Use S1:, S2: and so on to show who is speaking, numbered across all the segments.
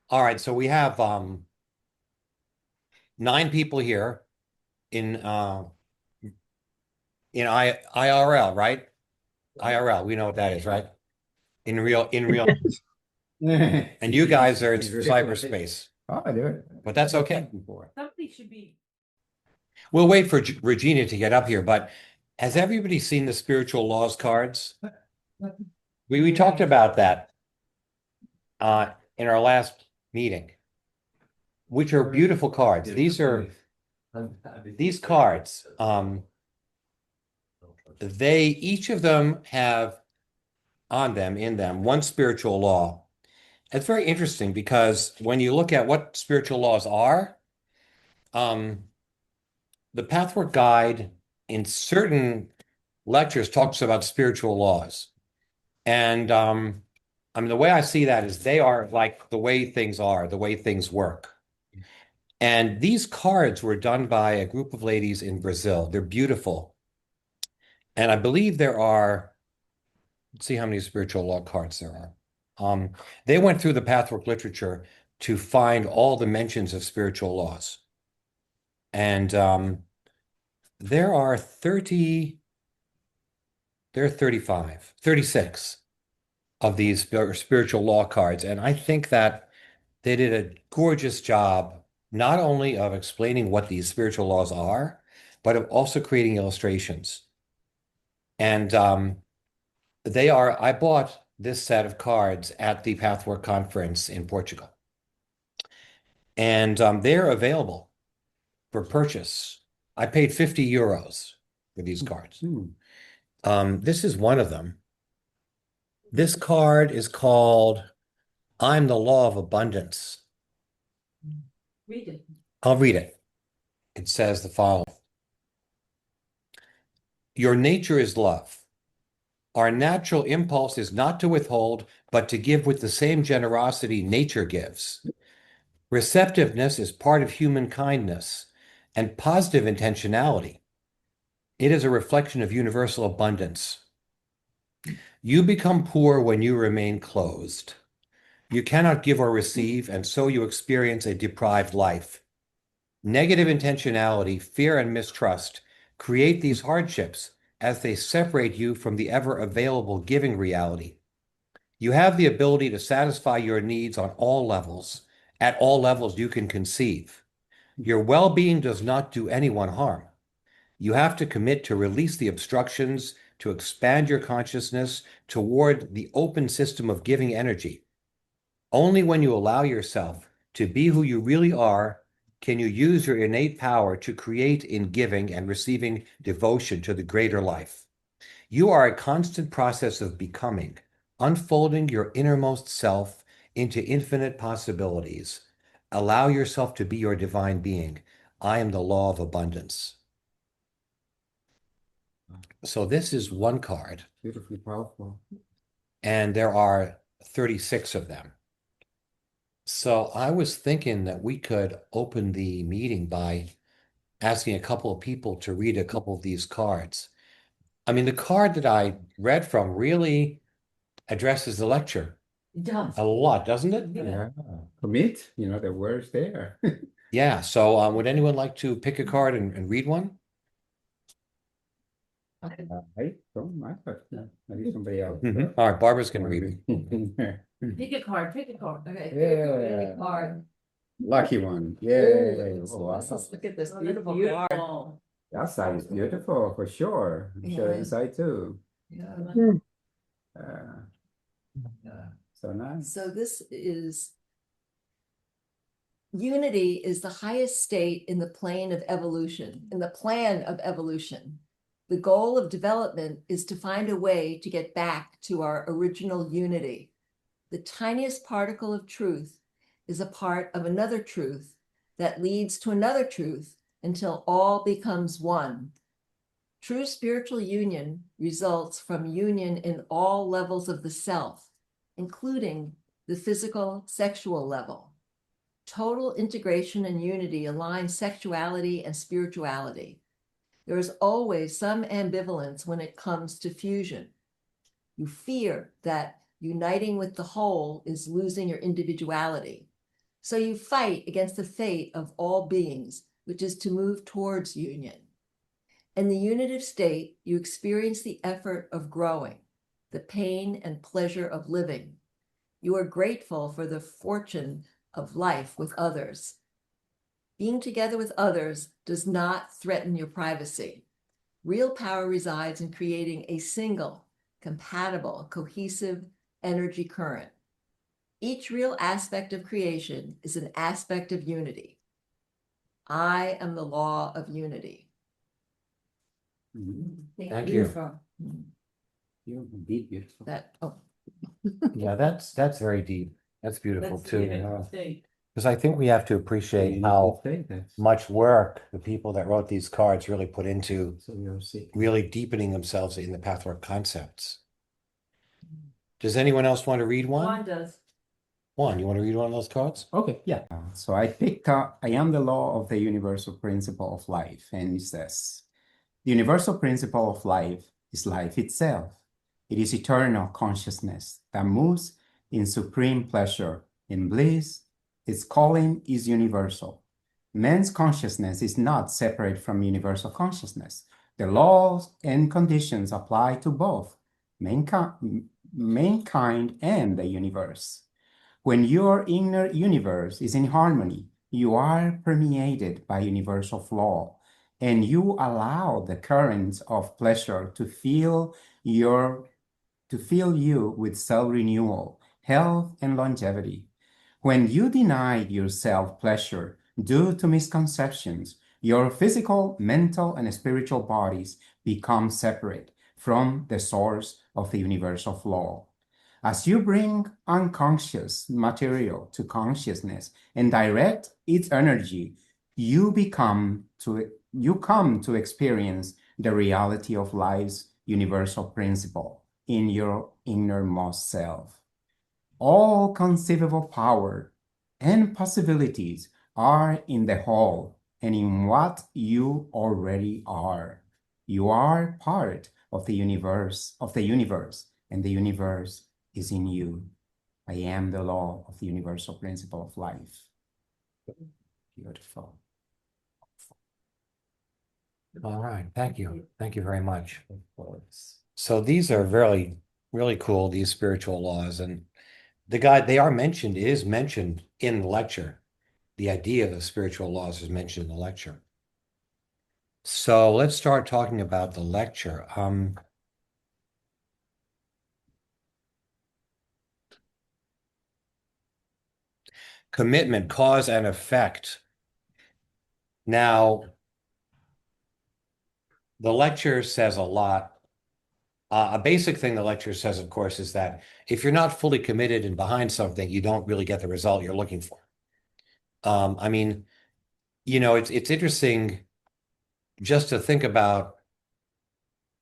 S1: All right, so we have 9 people here in IRL, right? IRL, we know what that is, right? In real, and you guys are in cyberspace,
S2: Oh, I do it.
S1: but that's okay.
S2: Before.
S3: Somebody should be.
S1: We'll wait for Regina to get up here, but has everybody seen the spiritual laws cards? We talked about that in our last meeting, which are beautiful cards. These cards. They each of them have on them, in them, one spiritual law. It's very interesting because when you look at what spiritual laws are, um, the Pathwork Guide in certain lectures talks about spiritual laws. And I mean, the way I see that is they are like the way things are, the way things work. And these cards were done by a group of ladies in Brazil. They're beautiful. And I believe there are, let's see how many spiritual law cards there are. They went through the Pathwork literature to find all the mentions of spiritual laws. And there are 35, 36 of these spiritual law cards. And I think that they did a gorgeous job, not only of explaining what these spiritual laws are, but of also creating illustrations. And I bought this set of cards at the Pathwork conference in Portugal. And they're available for purchase. I paid 50 euros for these cards. This is one of them. This card is called I'm the Law of Abundance.
S3: Read it.
S1: I'll read it. It says the following. Your nature is love. Our natural impulse is not to withhold, but to give with the same generosity nature gives. Receptiveness is part of human kindness and positive intentionality. It is a reflection of universal abundance. You become poor when you remain closed. You cannot give or receive, and so you experience a deprived life. Negative intentionality, fear, and mistrust create these hardships as they separate you from the ever available giving reality. You have the ability to satisfy your needs on all levels, at all levels you can conceive. Your well-being does not do anyone harm. You have to commit to release the obstructions, to expand your consciousness toward the open system of giving energy. Only when you allow yourself to be who you really are can you use your innate power to create in giving and receiving devotion to the greater life. You are a constant process of becoming, unfolding your innermost self into infinite possibilities. Allow yourself to be your divine being. I am the law of abundance. So this is one card,
S2: Beautifully powerful.
S1: and there are 36 of them. So I was thinking that we could open the meeting by asking a couple of people to read a couple of these cards. I mean, the card that I read from really addresses the lecture
S3: It does.
S1: a lot, doesn't it?
S2: Yeah. Commit, the words there.
S1: Yeah. So would anyone like to pick a card and read one?
S2: I don't matter. Maybe somebody else.
S1: All right, Barbara's going to read.
S3: Pick a card. Pick a card. Okay.
S2: Yeah.
S3: Pick a card.
S2: Lucky one. Yay.
S3: Oh,
S2: Wow.
S3: let's look at this beautiful card.
S2: That side is beautiful for sure. I'm sure
S3: Yeah.
S2: inside too.
S3: Yeah.
S2: So nice.
S4: So this is unity is the highest state in the plane of evolution, in the plan of evolution. The goal of development is to find a way to get back to our original unity. The tiniest particle of truth is a part of another truth that leads to another truth until all becomes one. True spiritual union results from union in all levels of the self, including the physical, sexual level. Total integration and unity align sexuality and spirituality. There is always some ambivalence when it comes to fusion. You fear that uniting with the whole is losing your individuality. So you fight against the fate of all beings, which is to move towards union. In the unitive state, you experience the effort of growing, the pain and pleasure of living. You are grateful for the fortune of life with others. Being together with others does not threaten your privacy. Real power resides in creating a single, compatible, cohesive energy current. Each real aspect of creation is an aspect of unity. I am the law of unity.
S2: Mhm.
S1: Thank you.
S2: Beautiful. Beautiful, deep, beautiful.
S1: Yeah, that's very deep. That's beautiful
S3: That's
S1: too.
S2: Yeah.
S3: state.
S1: Because I think we have to appreciate how much work the people that wrote these cards really put into
S2: So you're sick.
S1: really deepening themselves in the pathwork concepts. Does anyone else want to read one?
S3: Juan does.
S1: Juan, you want to read one of those cards?
S2: Okay, yeah. So I picked up, I am the law of the universal principle of life. And it says, the universal principle of life is life itself. It is eternal consciousness that moves in supreme pleasure, in bliss. Its calling is universal. Man's consciousness is not separate from universal consciousness. The laws and conditions apply to both mankind and the universe. When your inner universe is in harmony, you are permeated by universal flow, and you allow the currents of pleasure to fill you with self-renewal, health, and longevity. When you deny yourself pleasure due to misconceptions, your physical, mental, and spiritual bodies become separate from the source of the universal flow. As you bring unconscious material to consciousness and direct its energy, you come to experience the reality of life's universal principle in your innermost self. All conceivable power and possibilities are in the whole and in what you already are. You are part of the universe, and the universe is in you. I am the law of the universal principle of life. Beautiful.
S1: All right, thank you. Thank you very much.
S2: Of course.
S1: So these are really, really cool, these spiritual laws. And the guy they are mentioned is mentioned in the lecture. The idea of the spiritual laws is mentioned in the lecture. So let's start talking about the lecture. Commitment, cause and effect. Now, the lecture says a lot. A basic thing the lecture says, of course, is that if you're not fully committed and behind something, you don't really get the result you're looking for. I mean, it's interesting just to think about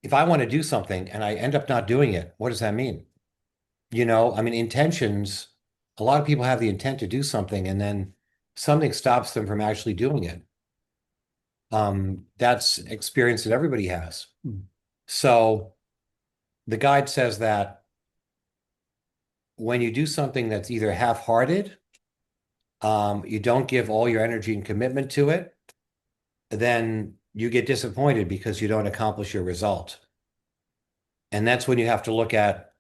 S1: if I want to do something and I end up not doing it, what does that mean? I mean, intentions, a lot of people have the intent to do something and then something stops them from actually doing it. That's experience that everybody has. So the guide says that when you do something that's either half-hearted, you don't give all your energy and commitment to it, then you get disappointed because you don't accomplish your result. And that's when you have to look at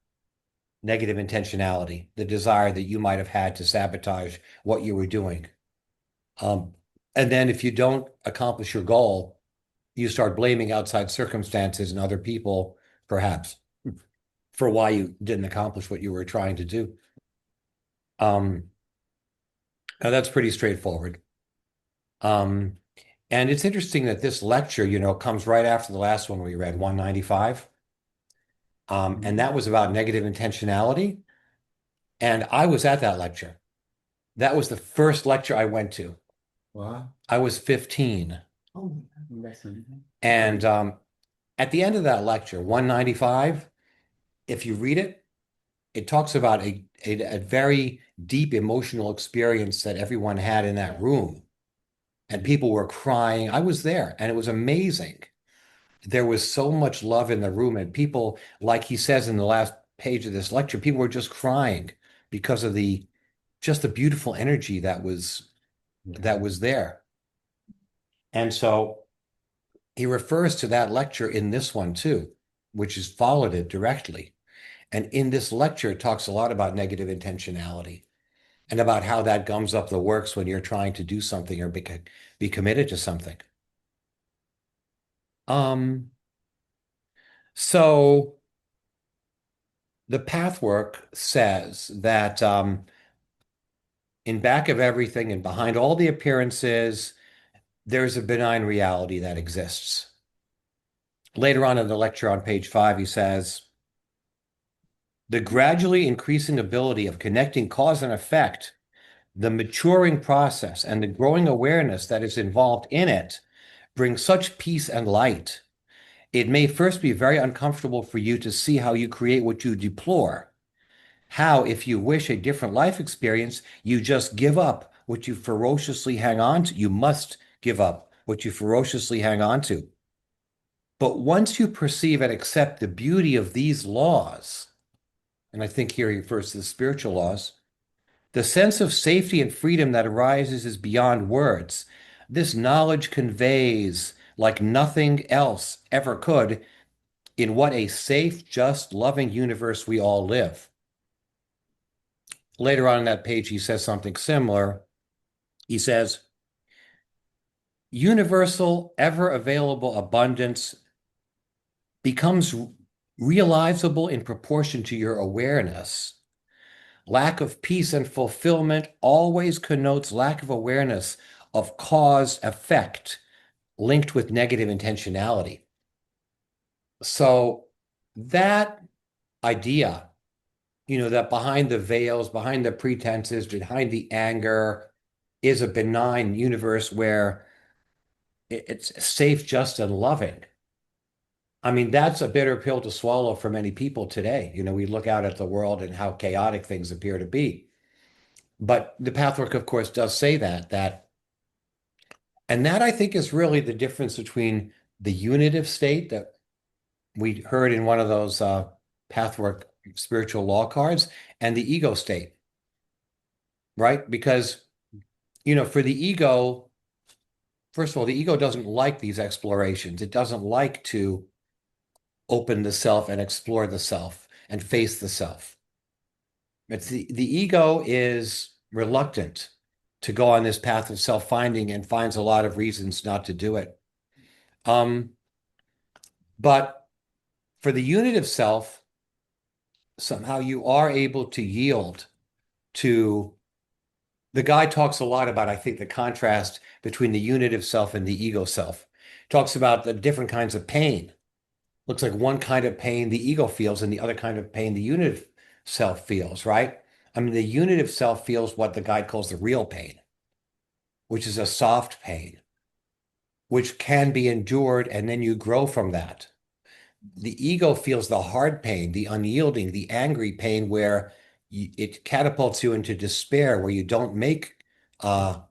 S1: negative intentionality, the desire that you might have had to sabotage what you were doing. And then if you don't accomplish your goal, you start blaming outside circumstances and other people, perhaps, for why you didn't accomplish what you were trying to do. Now that's pretty straightforward. And it's interesting that this lecture, comes right after the last one we read, 195. And that was about negative intentionality. And I was at that lecture. That was the first lecture I went to.
S2: Wow.
S1: I was 15.
S2: Oh, that's amazing.
S1: And at the end of that lecture, 195, if you read it, it talks about a very deep emotional experience that everyone had in that room. And people were crying. I was there, and it was amazing. There was so much love in the room, and people, like he says in the last page of this lecture, people were just crying because of the just a beautiful energy that was there. And so he refers to that lecture in this one too, which has followed it directly. And in this lecture, it talks a lot about negative intentionality and about how that gums up the works when you're trying to do something or be committed to something. So the Pathwork says that in back of everything and behind all the appearances, there's a benign reality that exists. Later on in the lecture on page 5, he says, the gradually increasing ability of connecting cause and effect, the maturing process, and the growing awareness that is involved in it brings such peace and light. It may first be very uncomfortable for you to see how you create what you deplore. How, if you wish a different life experience, you just give up what you ferociously hang on to. You must give up what you ferociously hang on to. But once you perceive and accept the beauty of these laws, and I think here he refers to the spiritual laws, the sense of safety and freedom that arises is beyond words. This knowledge conveys, like nothing else ever could, in what a safe, just, loving universe we all live. Later on in that page, he says something similar. He says, universal, ever available abundance becomes realizable in proportion to your awareness. Lack of peace and fulfillment always connotes lack of awareness of cause effect linked with negative intentionality. So that idea, that behind the veils, behind the pretenses, behind the anger is a benign universe where it's safe, just, and loving. I mean, that's a bitter pill to swallow for many people today. We look out at the world and how chaotic things appear to be. But the Pathwork, of course, does say and that I think is really the difference between the unitive state that we heard in one of those Pathwork spiritual law cards and the ego state, right? Because, for the ego, first of all, the ego doesn't like these explorations. It doesn't like to open the self and explore the self and face the self. It's the ego is reluctant to go on this path of self-finding and finds a lot of reasons not to do it. But for the unitive self, somehow you are able to yield to the guy talks a lot about, I think, the contrast between the unitive self and the ego self. Talks about the different kinds of pain. Looks like one kind of pain the ego feels and the other kind of pain the unitive self feels, right? I mean, the unitive self feels what the guy calls the real pain, which is a soft pain, which can be endured, and then you grow from that. The ego feels the hard pain, the unyielding, the angry pain, where it catapults you into despair, where you don't make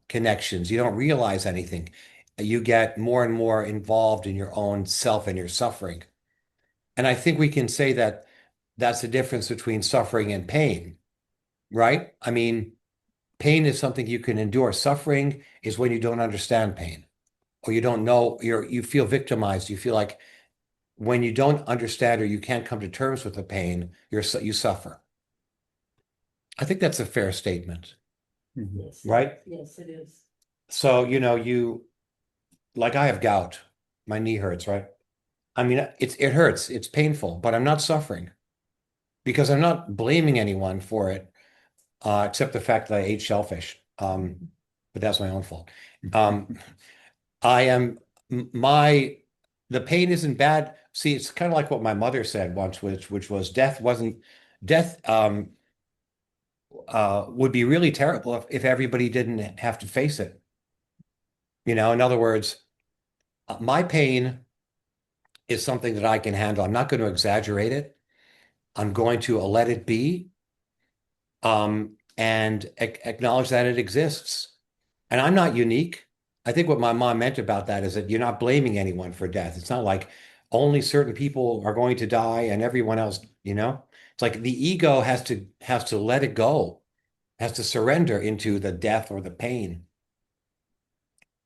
S1: connections, you don't realize anything. You get more and more involved in your own self and your suffering. And I think we can say that that's the difference between suffering and pain, right? I mean, pain is something you can endure. Suffering is when you don't understand pain or you don't know, you feel victimized. You feel like when you don't understand or you can't come to terms with the pain, you suffer. I think that's a fair statement,
S3: Yes.
S1: right?
S3: Yes, it is.
S1: So, like I have gout, my knee hurts, right? I mean, it hurts, it's painful, but I'm not suffering because I'm not blaming anyone for it, except the fact that I ate shellfish. But that's my own fault. I am the pain isn't bad. See, it's kind of like what my mother said once, which was death would be really terrible if everybody didn't have to face it. In other words, my pain is something that I can handle. I'm not going to exaggerate it. I'm going to let it be, and acknowledge that it exists. And I'm not unique. I think what my mom meant about that is that you're not blaming anyone for death. It's not like only certain people are going to die and everyone else. It's like the ego has to let it go, has to surrender into the death or the pain.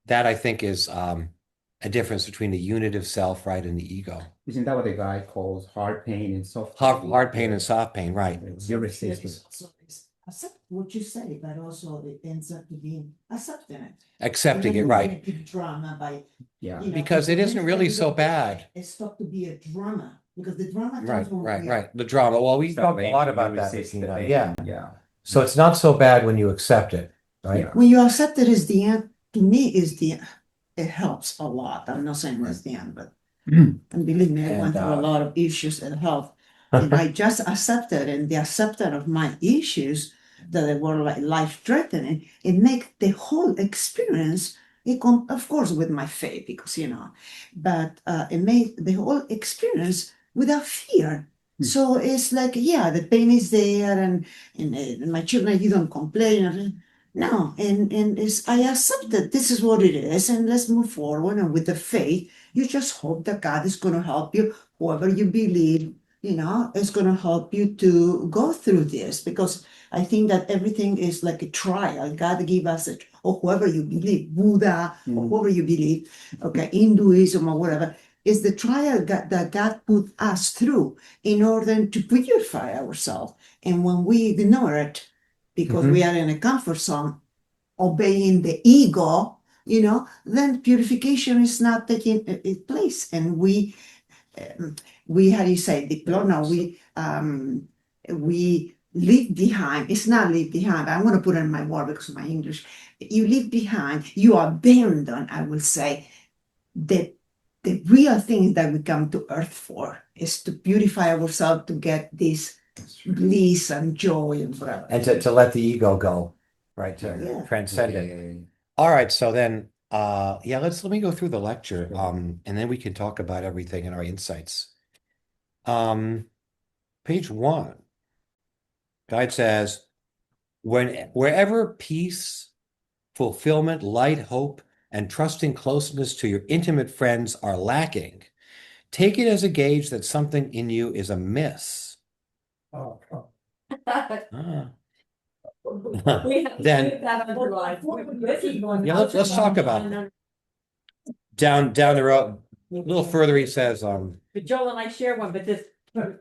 S1: That I think is a difference between the unitive self, right, and the ego.
S2: Isn't that what the guy calls hard pain and soft
S1: Hard pain and soft pain, right?
S2: Your resistance.
S3: So it's accept what you say, but also it ends up to being accepting it.
S1: Accepting it,
S3: Even
S1: right?
S3: if you make it drama by,
S2: Yeah.
S3: you know,
S1: Because it isn't really so bad.
S3: It's stopped to be a drama because the drama
S1: Right,
S3: comes when we are.
S1: right. The drama. Well, we talked a lot about that.
S2: Resist the
S1: Bettina.
S2: pain.
S1: Yeah.
S2: Yeah.
S1: So it's not so bad when you accept it, right?
S2: Yeah.
S3: When you accept it is the end, to me is the, it helps a lot. I'm not saying that's the end, but and believe me, I
S1: And,
S3: went through a lot of issues in health. And I just accepted, and the acceptance of my issues that they were like life threatening, it make the whole experience, of course, with my faith, because but it made the whole experience without fear. So it's like, yeah, the pain is there, and my children, you don't complain. No, and it's I accept that this is what it is, and let's move forward. And with the faith, you just hope that God is going to help you, whoever you believe, is going to help you to go through this. Because I think that everything is like a trial. God give us or whoever you believe, Buddha, or whoever you believe, okay, Hinduism or whatever, is the trial that God put us through in order to purify ourselves. And when we ignore it, because we are in a comfort zone, obeying the ego, then purification is not taking its place, and how do you say, we leave behind. It's not leave behind. I'm going to put it in my word because of my English. You leave behind. You abandon. I will say that the real thing that we come to Earth for is to purify ourselves to get this bliss and joy and whatever.
S1: And to let the ego go, right? To
S3: Yeah.
S1: transcend it. All right. So then, let me go through the lecture, and then we can talk about everything and our insights. Page 1, guide says, wherever peace, fulfillment, light, hope, and trusting closeness to your intimate friends are lacking, take it as a gauge that something in you is amiss. Ah. Then- Yeah, let's talk about it. Down the road, a little further, he says,
S5: But Joel and I share one, but this,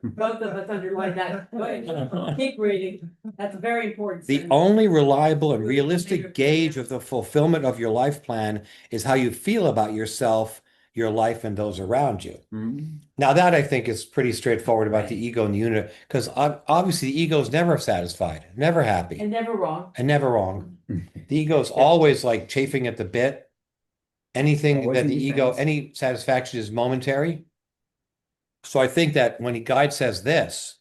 S5: both of us underline that. Go ahead. Keep reading. That's very important.
S1: the only reliable and realistic gauge of the fulfillment of your life plan is how you feel about yourself, your life, and those around you. Now, that I think is pretty straightforward about the ego and the unit, because obviously the ego is never satisfied, never happy,
S5: And never wrong.
S1: and never wrong. The ego is always like chafing at the bit. Anything
S2: Always
S1: that
S2: in
S1: the ego,
S2: defense.
S1: any satisfaction is momentary. So I think that when guide says this,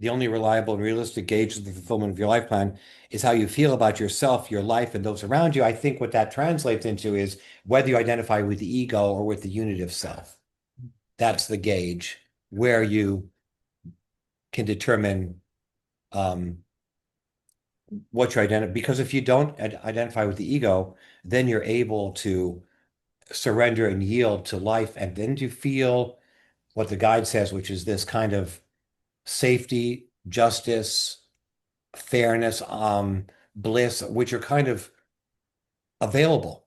S1: the only reliable and realistic gauge of the fulfillment of your life plan is how you feel about yourself, your life, and those around you. I think what that translates into is whether you identify with the ego or with the unitive self. That's the gauge where you can determine what you identify. Because if you don't identify with the ego, then you're able to surrender and yield to life, and then to feel what the guide says, which is this kind of safety, justice, fairness, bliss, which are kind of available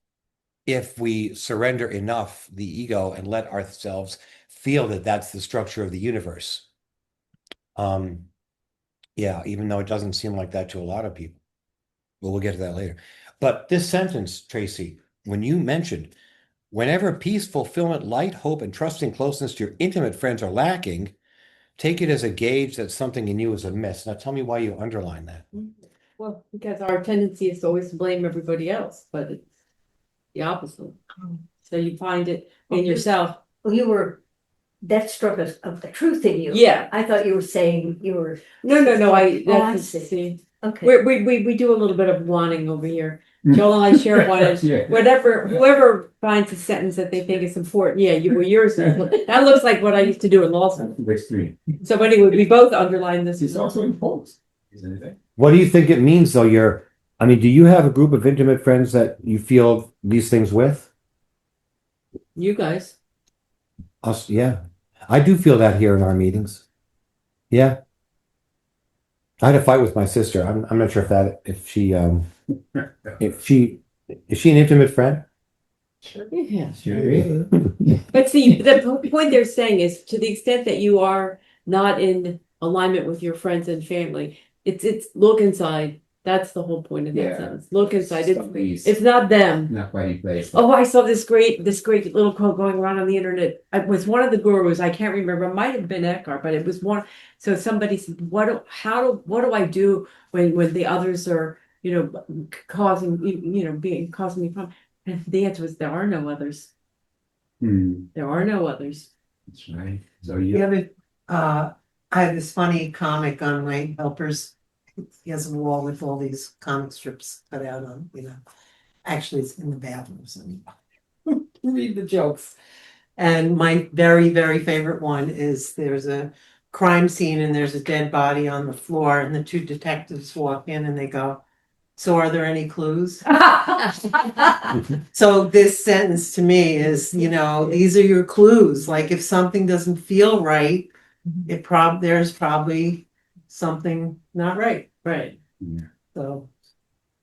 S1: if we surrender enough the ego and let ourselves feel that that's the structure of the universe. Even though it doesn't seem like that to a lot of people. Well, we'll get to that later. But this sentence, Tracy, when you mentioned, whenever peace, fulfillment, light, hope, and trusting closeness to your intimate friends are lacking, take it as a gauge that something in you is amiss. Now tell me why you underline that.
S5: Well, because our tendency is to always blame everybody else, but it's the opposite. So you find it in yourself.
S6: Well, that struck us of the truth in you.
S5: Yeah.
S6: I thought you were saying you were,
S5: No.
S6: I
S5: That's
S6: see. okay.
S5: we do a little bit of wanting over here. Joel and I share one.
S2: Yeah.
S5: Whoever finds a sentence that they think is important. Yeah, yours. That looks like what I used to do in law school.
S2: Extreme.
S5: So anyway, we both underline this.
S2: It's also imposed, isn't it?
S1: What do you think it means though? Do you have a group of intimate friends that you feel these things with?
S5: You guys.
S1: Us, yeah. I do feel that here in our meetings. Yeah. I had a fight with my sister. I'm not sure if she is she an intimate friend?
S5: Yeah.
S2: Sure.
S5: But see, the point they're saying is to the extent that you are not in alignment with your friends and family, it's look inside. That's the whole point of that
S2: Yeah.
S5: sentence. Look inside.
S2: Somebody's
S5: It's not them.
S2: not quite in place.
S5: Oh, I saw this great little quote going around on the internet. It was one of the gurus. I can't remember. It might have been Eckhart, but it was one. So somebody said, what do I do when the others are, causing, causing me problem? And the answer was, there are no others.
S2: Hmm,
S5: There are no others.
S2: that's right. So
S7: The
S2: you,
S7: other, I have this funny comic on my helpers. He has a wall with all these comic strips cut out on, actually it's in the bathrooms and read the jokes. And my very, very favorite one is there's a crime scene and there's a dead body on the floor and the two detectives walk in and they go, "So are there any clues?" So this sentence to me is, these are your clues. Like if something doesn't feel right, there's probably something not right.
S5: Right.
S2: yeah.
S7: So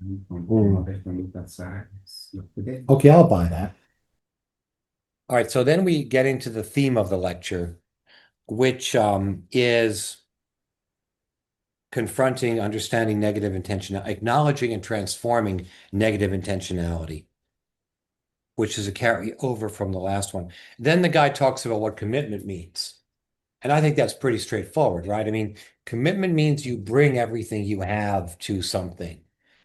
S2: From that side, look within.
S1: Okay, I'll buy that. All right, so then we get into the theme of the lecture, which is confronting, understanding negative intentionality, acknowledging and transforming negative intentionality, which is a carryover from the last one. Then the guy talks about what commitment means. And I think that's pretty straightforward, right? I mean, commitment means you bring everything you have to something,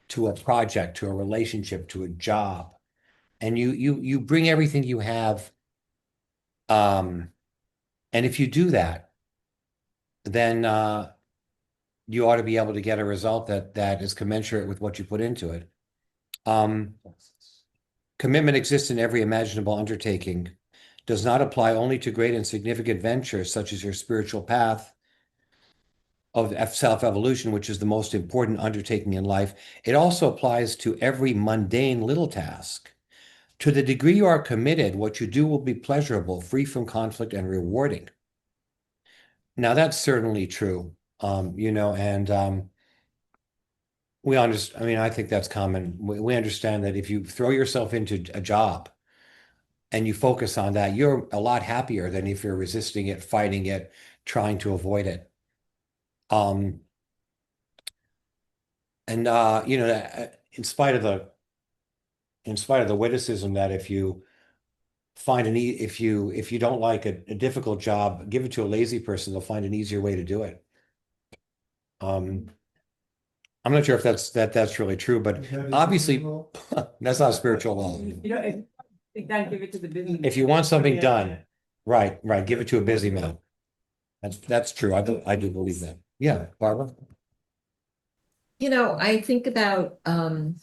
S1: to a project, to a relationship, to a job. And you bring everything you have. And if you do that, then you ought to be able to get a result that is commensurate with what you put into it. Commitment exists in every imaginable undertaking, does not apply only to great and significant ventures such as your spiritual path of self-evolution, which is the most important undertaking in life. It also applies to every mundane little task. To the degree you are committed, what you do will be pleasurable, free from conflict, and rewarding. Now, that's certainly true, and we understand. I mean, I think that's common. We understand that if you throw yourself into a job and you focus on that, you're a lot happier than if you're resisting it, fighting it, trying to avoid it. And in spite of the witticism that if you find if you don't like a difficult job, give it to a lazy person, they'll find an easier way to do it. I'm not sure if that's really true, but obviously that's not a spiritual law.
S5: Give it to the business.
S1: If you want something done, right, give it to a busy man. That's true. I do believe that. Yeah, Barbara.
S4: I think about, the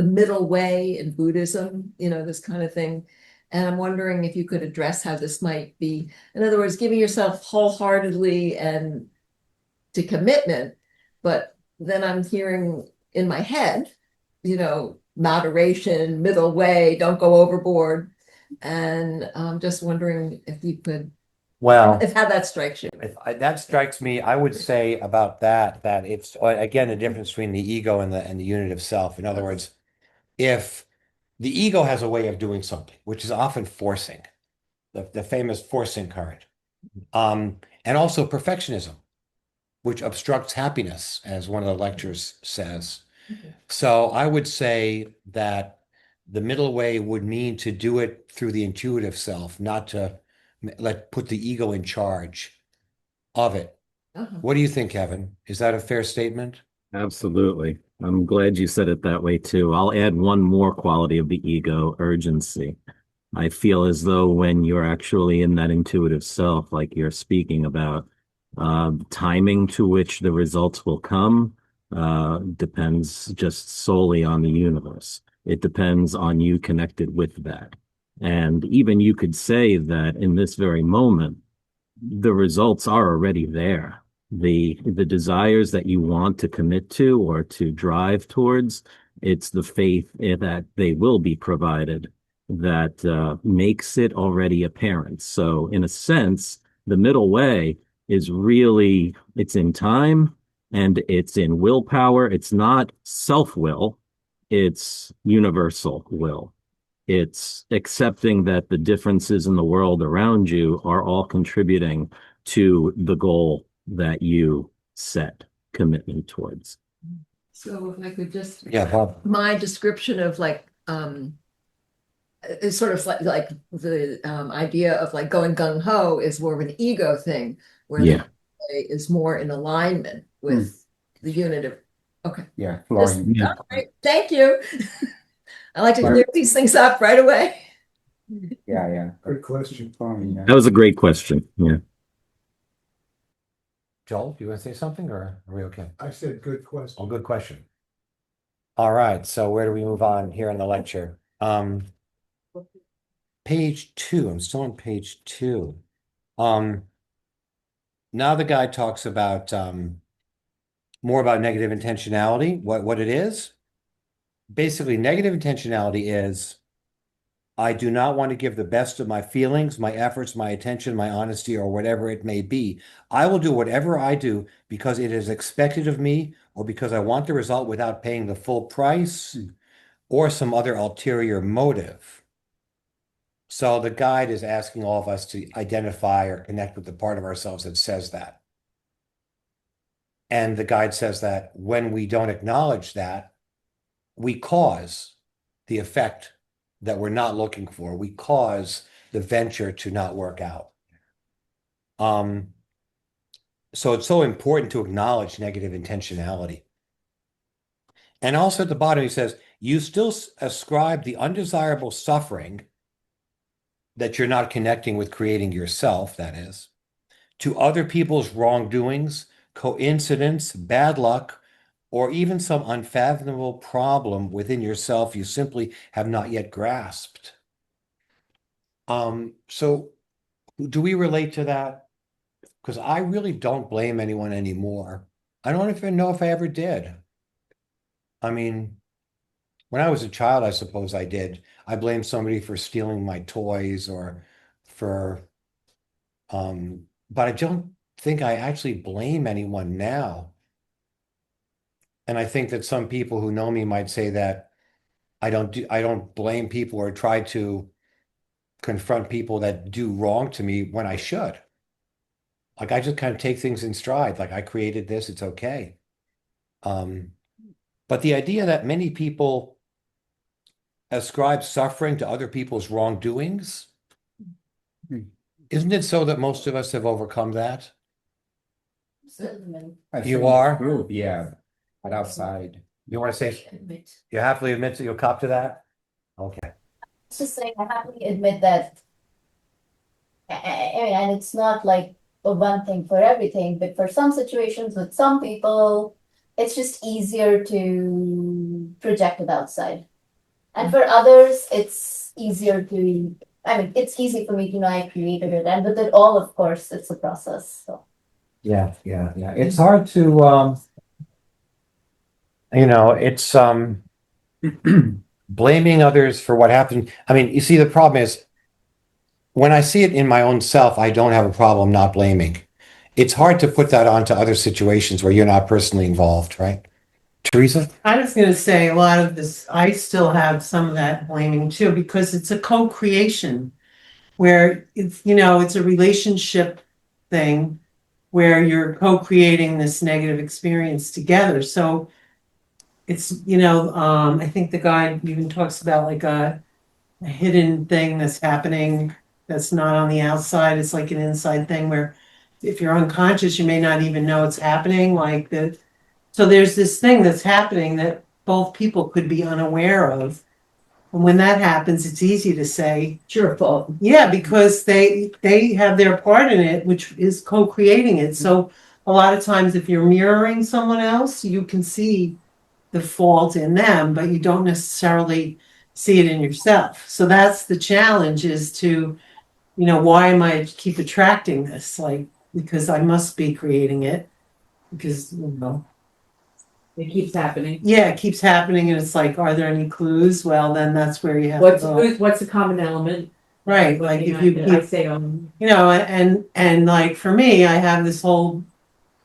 S4: middle way in Buddhism, this kind of thing. And I'm wondering if you could address how this might be, in other words, giving yourself wholeheartedly and to commitment, but then I'm hearing in my head, moderation, middle way, don't go overboard. And I'm just wondering if you could, if how that strikes you.
S1: That strikes me, I would say about that it's again the difference between the ego and the unit of self. In other words, if the ego has a way of doing something, which is often forcing, the famous forcing current, and also perfectionism, which obstructs happiness, as one of the lectures says.
S4: Okay.
S1: So I would say that the middle way would mean to do it through the intuitive self, not to put the ego in charge of it.
S4: Uh-huh.
S1: What do you think, Kevin? Is that a fair statement?
S8: Absolutely. I'm glad you said it that way too. I'll add one more quality of the ego, urgency. I feel as though when you're actually in that intuitive self, like you're speaking about, timing to which the results will come depends just solely on the universe. It depends on you connected with that. And even you could say that in this very moment, the results are already there. The desires that you want to commit to or to drive towards, it's the faith that they will be provided that makes it already apparent. So in a sense, the middle way is really, it's in time and it's in willpower. It's not self-will, it's universal will. It's accepting that the differences in the world around you are all contributing to the goal that you set commitment towards.
S4: So if I could just,
S1: Yeah, Bob.
S4: my description of like, it's sort of like the idea of like going gung ho is more of an ego thing, where
S8: Yeah.
S4: the is more in alignment with the unit of. Okay.
S2: Yeah,
S4: Just,
S2: flowing.
S8: Yeah.
S4: all right, thank you. I like to
S2: Right.
S4: clear these things up right away.
S2: Yeah.
S9: Good question.
S2: Flowing, yeah.
S8: That was a great question. Yeah.
S1: Joel, do you want to say something or are we okay?
S9: I said good
S1: Oh,
S9: question.
S1: good question. All right, so where do we move on here in the lecture? Page 2. I'm still on page 2. Now the guy talks about more about negative intentionality, what it is. Basically, negative intentionality is I do not want to give the best of my feelings, my efforts, my attention, my honesty, or whatever it may be. I will do whatever I do because it is expected of me or because I want the result without paying the full price or some other ulterior motive. So the guide is asking all of us to identify or connect with the part of ourselves that says that. And the guide says that when we don't acknowledge that, we cause the effect that we're not looking for. We cause the venture to not work out. So it's so important to acknowledge negative intentionality. And also at the bottom, he says, you still ascribe the undesirable suffering that you're not connecting with creating yourself, that is, to other people's wrongdoings, coincidence, bad luck, or even some unfathomable problem within yourself you simply have not yet grasped. So do we relate to that? Because I really don't blame anyone anymore. I don't even know if I ever did. I mean, when I was a child, I suppose I did. I blamed somebody for stealing my toys or for, but I don't think I actually blame anyone now. And I think that some people who know me might say that I don't blame people or try to confront people that do wrong to me when I should. Like I just kind of take things in stride. Like I created this, it's okay. But the idea that many people ascribe suffering to other people's wrongdoings, isn't it so that most of us have overcome that?
S2: I
S1: You
S2: think
S1: are?
S2: group, yeah, but outside.
S1: You want to say you happily admit that you'll cop to that? Okay.
S10: It's just saying I happily admit that, and it's not like a one thing for everything, but for some situations with some people, it's just easier to project it outside. And for others, it's easier to, I mean, it's easy for me to know I created it. And with it all, of course, it's a process. So
S1: Yeah. It's hard to it's blaming others for what happened. I mean, you see, the problem is when I see it in my own self, I don't have a problem not blaming. It's hard to put that onto other situations where you're not personally involved, right? Teresa?
S7: I was gonna say a lot of this, I still have some of that blaming too, because it's a co-creation where it's a relationship thing where you're co-creating this negative experience together. So it's, I think the guy even talks about like a hidden thing that's happening that's not on the outside. It's like an inside thing where if you're unconscious, you may not even know it's happening. Like that. So there's this thing that's happening that both people could be unaware of. And when that happens, it's easy to say,
S5: It's your fault.
S7: yeah, because they have their part in it, which is co-creating it. So a lot of times if you're mirroring someone else, you can see the fault in them, but you don't necessarily see it in yourself. So that's the challenge, is to, why am I keep attracting this? Like, because I must be creating it, because
S5: It keeps happening.
S7: yeah, it keeps happening, and it's like, are there any clues? Well, then that's where you have to go.
S5: What's the common element?
S7: Right, like if you
S5: I
S7: keep,
S5: say,
S7: and like for me, I have this whole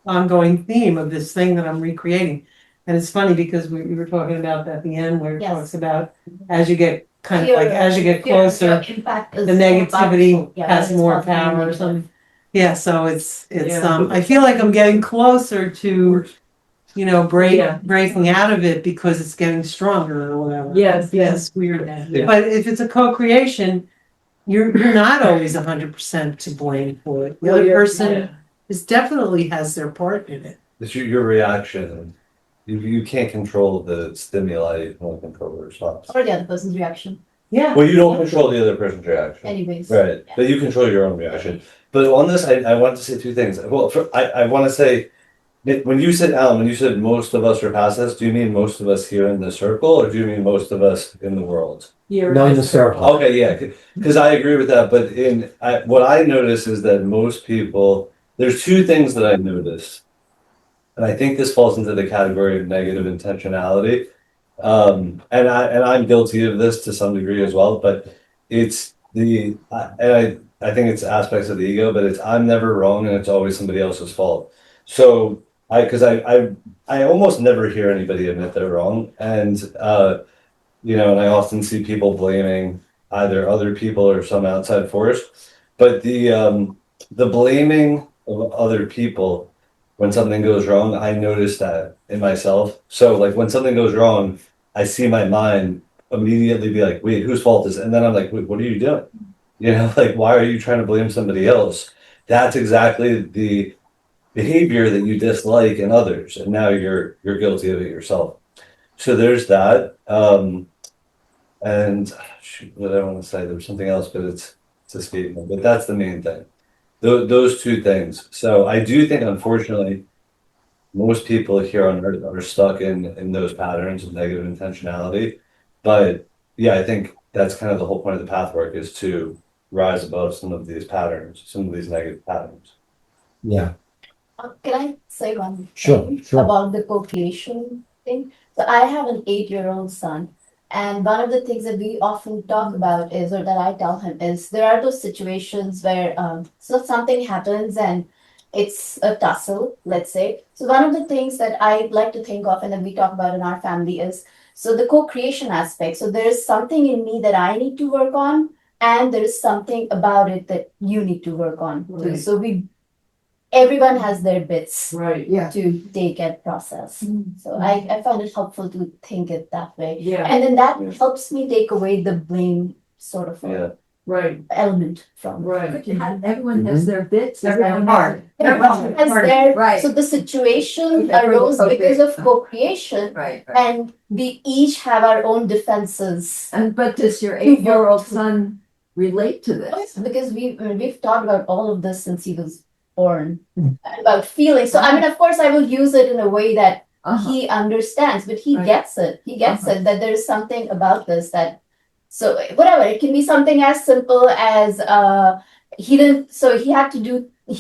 S7: ongoing theme of this thing that I'm recreating. And it's funny because we were talking about at the end where it
S10: Yes.
S7: talks about as you get kind of
S10: Fear-
S7: like as you get
S10: fear,
S7: closer,
S10: your impact is
S7: the
S10: more
S7: negativity
S10: powerful. Yeah,
S7: has
S10: it's
S7: more
S10: powerful than
S7: power or
S10: negative.
S7: something. Yeah, so it's
S5: Yeah.
S7: I feel like I'm getting closer to,
S5: Yeah.
S7: breaking out of it because it's getting stronger or whatever.
S5: Yes, yes.
S7: It's weird.
S5: Yeah.
S7: But if it's a co-creation, you're not always 100% to blame for it. The
S5: Well,
S7: other
S5: you're-
S7: person
S5: yeah.
S7: is definitely has their part in it.
S9: It's your reaction. You can't control the stimuli, you can only control the response.
S10: Or the other person's reaction.
S7: Yeah.
S9: Well, you don't control the other person's reaction.
S10: Anyways.
S9: Right,
S10: Yeah.
S9: but you control your own reaction. But on this, I want to say two things. Well, I want to say, when you said, Alan, when you said most of us are past this, do you mean most of us here in the circle, or do you mean most of us in the world?
S5: Here
S1: No, in
S5: is-
S1: the circle.
S9: Okay, yeah, because I agree with that. But what I notice is that most people, there's two things that I noticed, and I think this falls into the category of negative intentionality. And I'm guilty of this to some degree as well. But it's I think it's aspects of the ego, but it's I'm never wrong and it's always somebody else's fault. So I almost never hear anybody admit they're wrong, and I often see people blaming either other people or some outside force. But the blaming of other people when something goes wrong, I notice that in myself. So like when something goes wrong, I see my mind immediately be like, wait, whose fault is it? And then I'm like, wait, what are you doing? Like why are you trying to blame somebody else? That's exactly the behavior that you dislike in others, and now you're guilty of it yourself. So there's that. And shoot, what I want to say, there was something else, but it's escaping me. But that's the main thing. Those two things. So I do think, unfortunately, most people here on Earth are stuck in those patterns of negative intentionality. But yeah, I think that's kind of the whole point of the path work is to rise above some of these patterns, some of these negative patterns.
S1: Yeah.
S10: Can I say one
S1: Sure,
S10: thing
S1: sure.
S10: about the co-creation thing? So I have an 8-year-old son, and one of the things that we often talk about is, or that I tell him is, there are those situations where so something happens and it's a tussle, let's say. So one of the things that I like to think of and that we talk about in our family is so the co-creation aspect. So there's something in me that I need to work on, and there's something about it that you need to work on too.
S5: Right.
S10: So everyone has their bits
S5: Right.
S3: Yeah.
S10: to take and process. So I find it helpful to think it that way.
S5: Yeah.
S10: And then that helps me take away the blame sort of
S9: Yeah.
S5: Right.
S10: element from it.
S5: Right.
S4: Everyone has their bits.
S3: Everyone part.
S10: Everyone has their,
S4: Right.
S10: so the situation
S4: Okay,
S10: arose
S4: okay.
S10: because of co-creation,
S4: Right.
S10: and we each have our own defenses.
S4: But does your 8-year-old son relate to this?
S10: Because we've talked about all of this since he was born, about feelings. So I mean, of course, I will use it in a way that he understands, but he
S5: Right.
S10: gets it. He gets it that there is something about this that, so whatever, it can be something as simple as he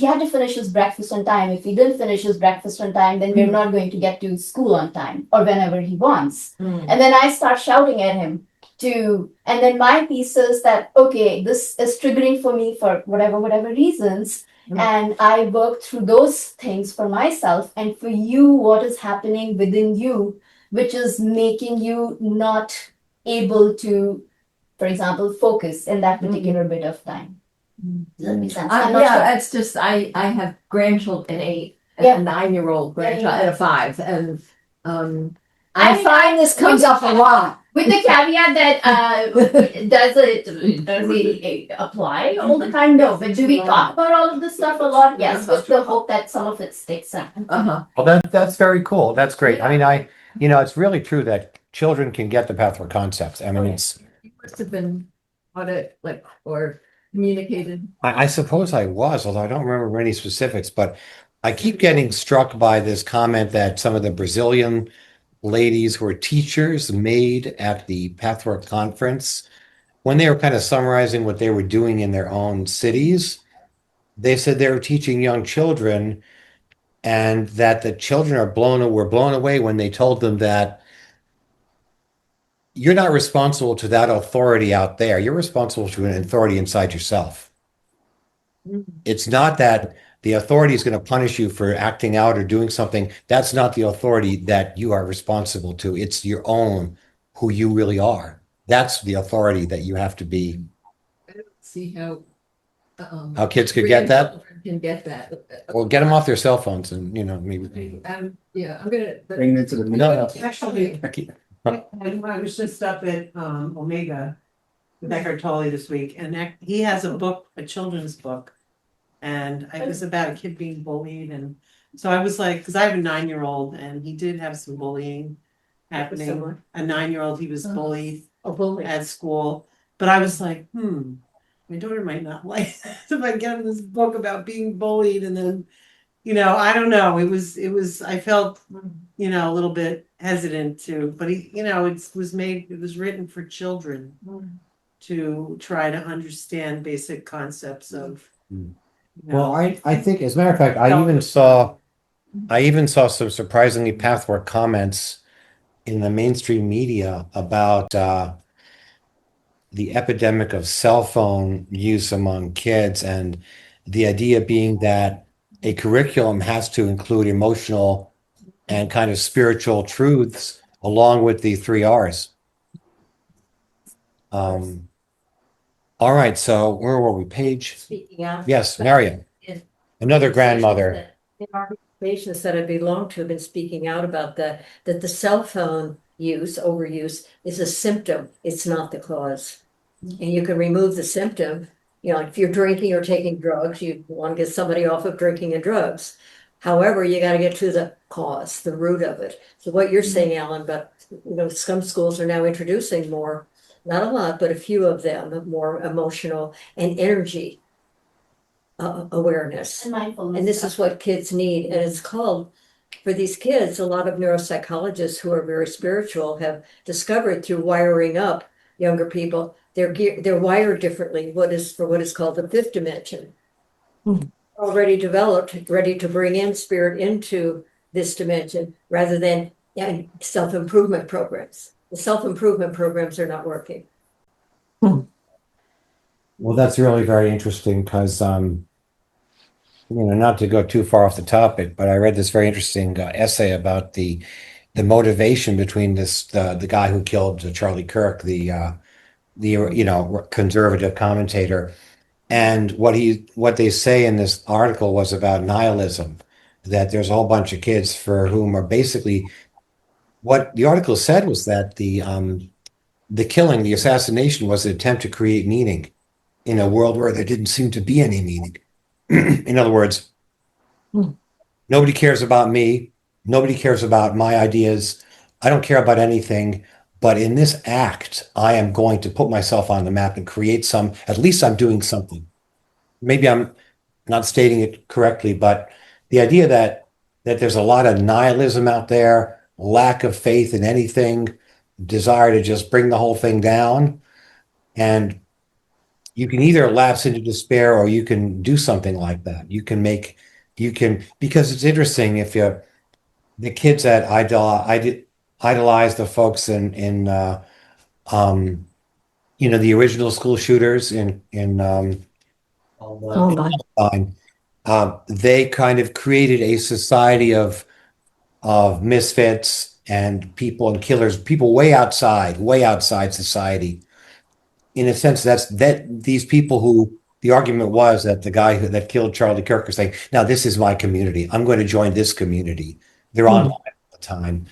S10: had to finish his breakfast on time. If he didn't finish his breakfast on time, then we're not going to get to school on time or whenever he wants. And then I start shouting at him and then my piece is that, okay, this is triggering for me for whatever reasons. And I work through those things for myself, and for you, what is happening within you, which is making you not able to, for example, focus in that particular bit of time. Does that make sense? I'm not
S4: Yeah,
S10: sure.
S4: it's just I have grandchildren, an 8, and
S10: Yeah.
S4: a 9-year-old grandchild, and a 5, and
S10: I
S4: I
S10: mean,
S4: find this comes up a lot.
S10: With the caveat that does it apply all the time? No, but do we talk about all of this stuff a lot? Yes, with the hope that some of it sticks out.
S1: Well, that's very cool. That's great. I mean, it's really true that children can get the Pathwork concepts. I mean,
S4: You must have been taught it, like, or communicated.
S1: I suppose I was, although I don't remember any specifics, but I keep getting struck by this comment that some of the Brazilian ladies who were teachers made at the Pathwork conference when they were kind of summarizing what they were doing in their own cities. They said they were teaching young children, and that the children were blown away when they told them that you're not responsible to that authority out there. You're responsible to an authority inside yourself. It's not that the authority is going to punish you for acting out or doing something. That's not the authority that you are responsible to. It's your own, who you really are. That's the authority that you have to be.
S4: I don't see how.
S1: How kids could get that?
S4: grandchildren Can get that.
S1: Well, get them off their cell phones and, maybe.
S4: Yeah, I'm gonna.
S2: Bring it to the
S1: No,
S7: Actually,
S1: no.
S7: I was just up at Omega with Eckhart Tolle this week, and he has a book, a children's book, and it was about a kid being bullied, and so I was like, because I have a 9-year-old, and he did have some bullying happening.
S4: Similar.
S7: A 9-year-old, he was bullied
S4: A bully.
S7: at school, but I was like, my daughter might not like if I get him this book about being bullied, and then, I don't know. It was. I felt, a little bit hesitant to, but it was written for children to try to understand basic concepts of.
S1: Well, I think, as a matter of fact, I even saw some surprisingly Pathwork comments in the mainstream media about the epidemic of cell phone use among kids, and the idea being that a curriculum has to include emotional and kind of spiritual truths along with the 3 R's. All right, so where were we? Page?
S6: Speaking out.
S1: Yes, Marion,
S6: In
S1: another grandmother.
S6: In organizations that I belong to have been speaking out about that the cell phone overuse is a symptom. It's not the cause. And you can remove the symptom. Like if you're drinking or taking drugs, you want to get somebody off of drinking and drugs. However, you got to get to the cause, the root of it. So what you're saying, Alan, but some schools are now introducing more, not a lot, but a few of them, more emotional and energy awareness.
S10: And mindfulness.
S6: And this is what kids need. And it's called, for these kids, a lot of neuropsychologists who are very spiritual have discovered through wiring up younger people, they're wired differently. What is called the fifth dimension. Already developed, ready to bring in spirit into this dimension rather than self-improvement programs. The self-improvement programs are not working.
S1: Well, that's really very interesting because, not to go too far off the topic, but I read this very interesting essay about the motivation between the guy who killed Charlie Kirk, the conservative commentator, and what they say in this article was about nihilism, that there's a whole bunch of kids for whom are basically, what the article said was that the killing, the assassination, was an attempt to create meaning in a world where there didn't seem to be any meaning. In other words, nobody cares about me. Nobody cares about my ideas. I don't care about anything. But in this act, I am going to put myself on the map and create at least I'm doing something. Maybe I'm not stating it correctly, but the idea that there's a lot of nihilism out there, lack of faith in anything, desire to just bring the whole thing down. And you can either lapse into despair or you can do something like that. Because it's interesting the kids that idolize the folks in the original school shooters in Columbine, they kind of created a society of misfits and people and killers, people way outside society. In a sense, these people who the argument was that the guy that killed Charlie Kirk was saying, now this is my community. I'm going to join this community. They're online all the time.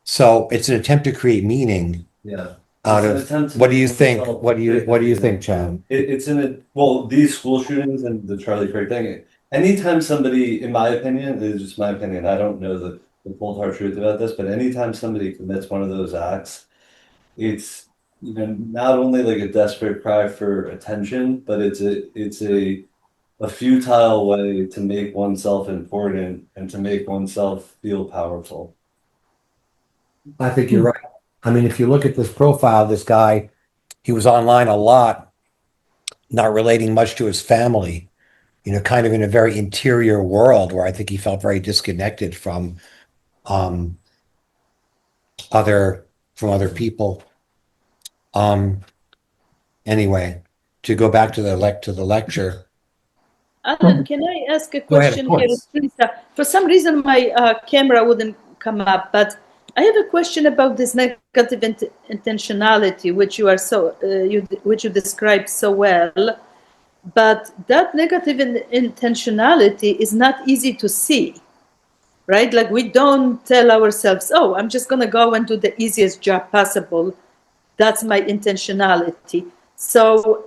S1: So it's an attempt to create meaning.
S9: Yeah.
S1: What do you think? What do you think, Chad?
S9: These school shootings and the Charlie Kirk thing, anytime somebody, in my opinion, this is just my opinion, I don't know the cold hard truth about this, but anytime somebody commits one of those acts, it's not only like a desperate cry for attention, but it's a futile way to make oneself important and to make oneself feel powerful.
S1: I think you're right. I mean, if you look at this profile, this guy, he was online a lot, not relating much to his family, kind of in a very interior world where I think he felt very disconnected from other people. Anyway, to go back to the lecture.
S11: Alan, can I ask a
S1: Go ahead, of
S11: question here?
S1: course.
S11: Lisa? For some reason, my camera wouldn't come up, but I have a question about this negative intentionality, which you are so which you described so well. But that negative intentionality is not easy to see, right? Like we don't tell ourselves, "Oh, I'm just gonna go and do the easiest job possible. That's my intentionality." So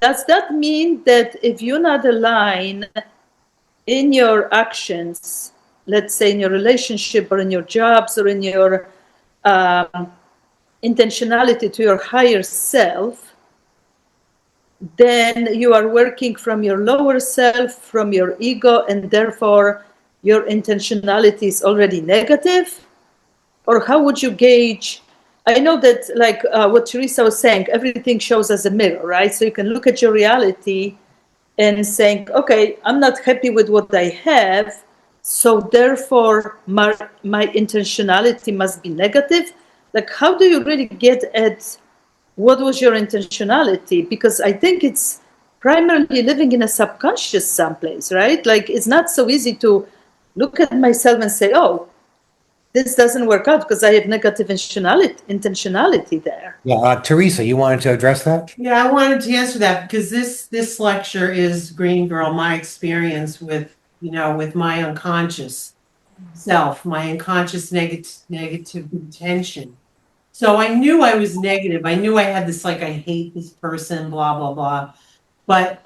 S11: does that mean that if you're not aligned in your actions, let's say in your relationship or in your jobs or in your intentionality to your higher self, then you are working from your lower self, from your ego, and therefore your intentionality is already negative? Or how would you gauge? I know that, like what Teresa was saying, everything shows as a mirror, right? So you can look at your reality and saying, okay, I'm not happy with what I have, so therefore my intentionality must be negative. Like, how do you really get at what was your intentionality? Because I think it's primarily living in a subconscious someplace, right? Like, it's not so easy to look at myself and say, oh, this doesn't work out because I have negative intentionality there.
S1: Yeah, Teresa, you wanted to address that?
S7: Yeah, I wanted to answer that because this lecture is Green Girl, my experience with, with my unconscious self, my unconscious negative intention. So I knew I was negative. I knew I had this, like, I hate this person, blah, blah, blah. But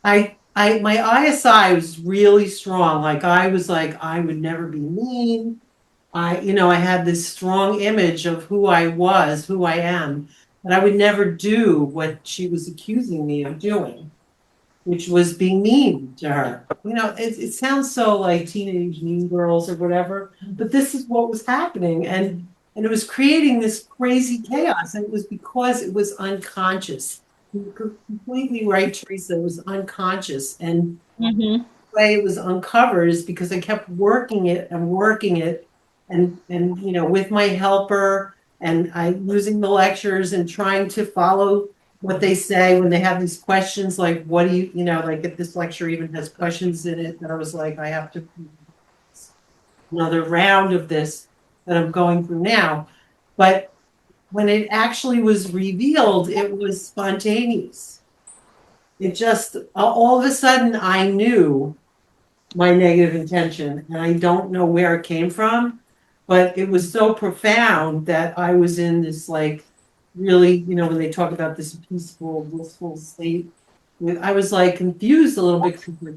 S7: my ISI was really strong. Like, I was like, I would never be mean. I had this strong image of who I was, who I am, but I would never do what she was accusing me of doing, which was being mean to her. It sounds so like teenage mean girls or whatever, but this is what was happening. And it was creating this crazy chaos. And it was because it was unconscious. You're completely right, Teresa. It was unconscious. And the way it was uncovered is because I kept working it and working it and with my helper, and I using the lectures and trying to follow what they say when they have these questions, like, what do like, if this lecture even has questions in it, that I was like, I have to another round of this that I'm going through now. But when it actually was revealed, it was spontaneous. It just, all of a sudden, I knew my negative intention, and I don't know where it came from, but it was so profound that I was in this, like, really, when they talk about this peaceful, blissful state, I was like confused a little bit, because like,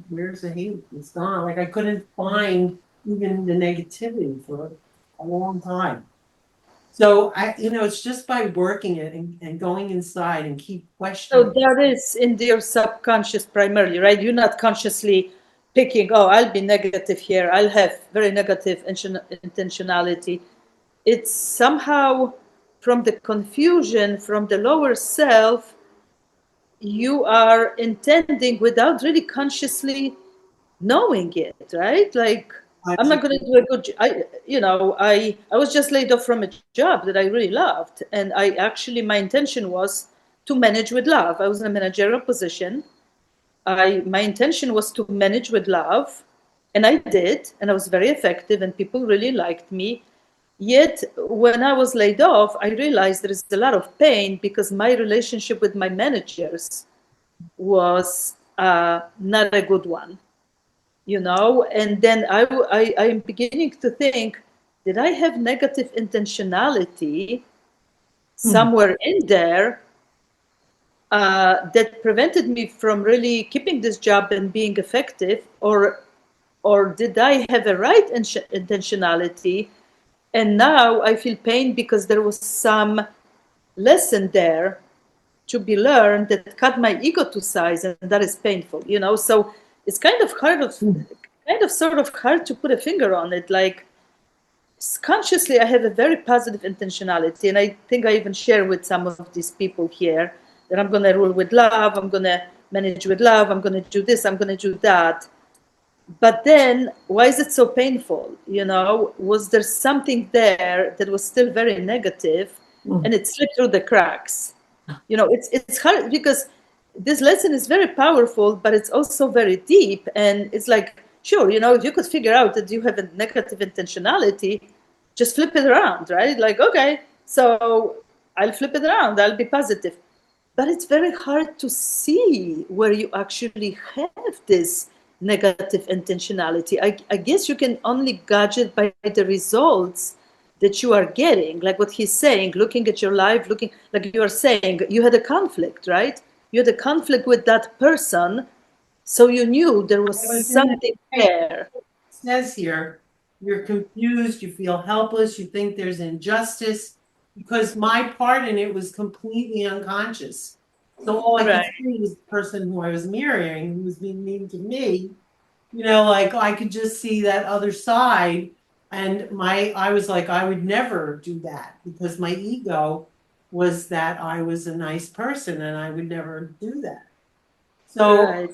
S7: where's the hate? It's gone. Like, I couldn't find even the negativity for a long time. So it's just by working it and going inside and keep questioning.
S11: So that is in your subconscious primarily, right? You're not consciously picking, oh, I'll be negative here. I'll have very negative intentionality. It's somehow from the confusion, from the lower self, you are intending without really consciously knowing it, right? Like, I'm not going to do a good I was just laid off from a job that I really loved, and my intention was to manage with love. I was in a managerial position. My intention was to manage with love, and I did, and I was very effective, and people really liked me. Yet when I was laid off, I realized there is a lot of pain because my relationship with my managers was not a good one. And then I'm beginning to think, did I have negative intentionality somewhere in there that prevented me from really keeping this job and being effective, or did I have a right intentionality, and now I feel pain because there was some lesson there to be learned that cut my ego to size, and that is painful, so it's kind of sort of hard to put a finger on it. Like, consciously I have a very positive intentionality, and I think I even share with some of these people here that I'm going to rule with love, I'm going to manage with love, I'm going to do this, I'm going to do that. But then why is it so painful? Was there something there that was still very negative and it slipped through the cracks. You know, it's hard because this lesson is very powerful, but it's also very deep. And it's like, sure, you know, if you could figure out that you have a negative intentionality, just flip it around, right? Like, okay, so I'll flip it around, I'll be positive. But it's very hard to see where you actually have this negative intentionality. I guess you can only gauge it by the results that you are getting, like what he's saying, looking at your life, looking, like you are saying, you had a conflict, right? You had a conflict with that person, so you knew there was something there.
S7: It says here, you're confused, you feel helpless, you think there's injustice, because my part in it was completely unconscious. So all I could see was the person who I was mirroring, who was being mean to me. You know, like I could just see that other side. And I was like, I would never do that because my ego was that I was a nice person and I would never do that. So,
S11: Right.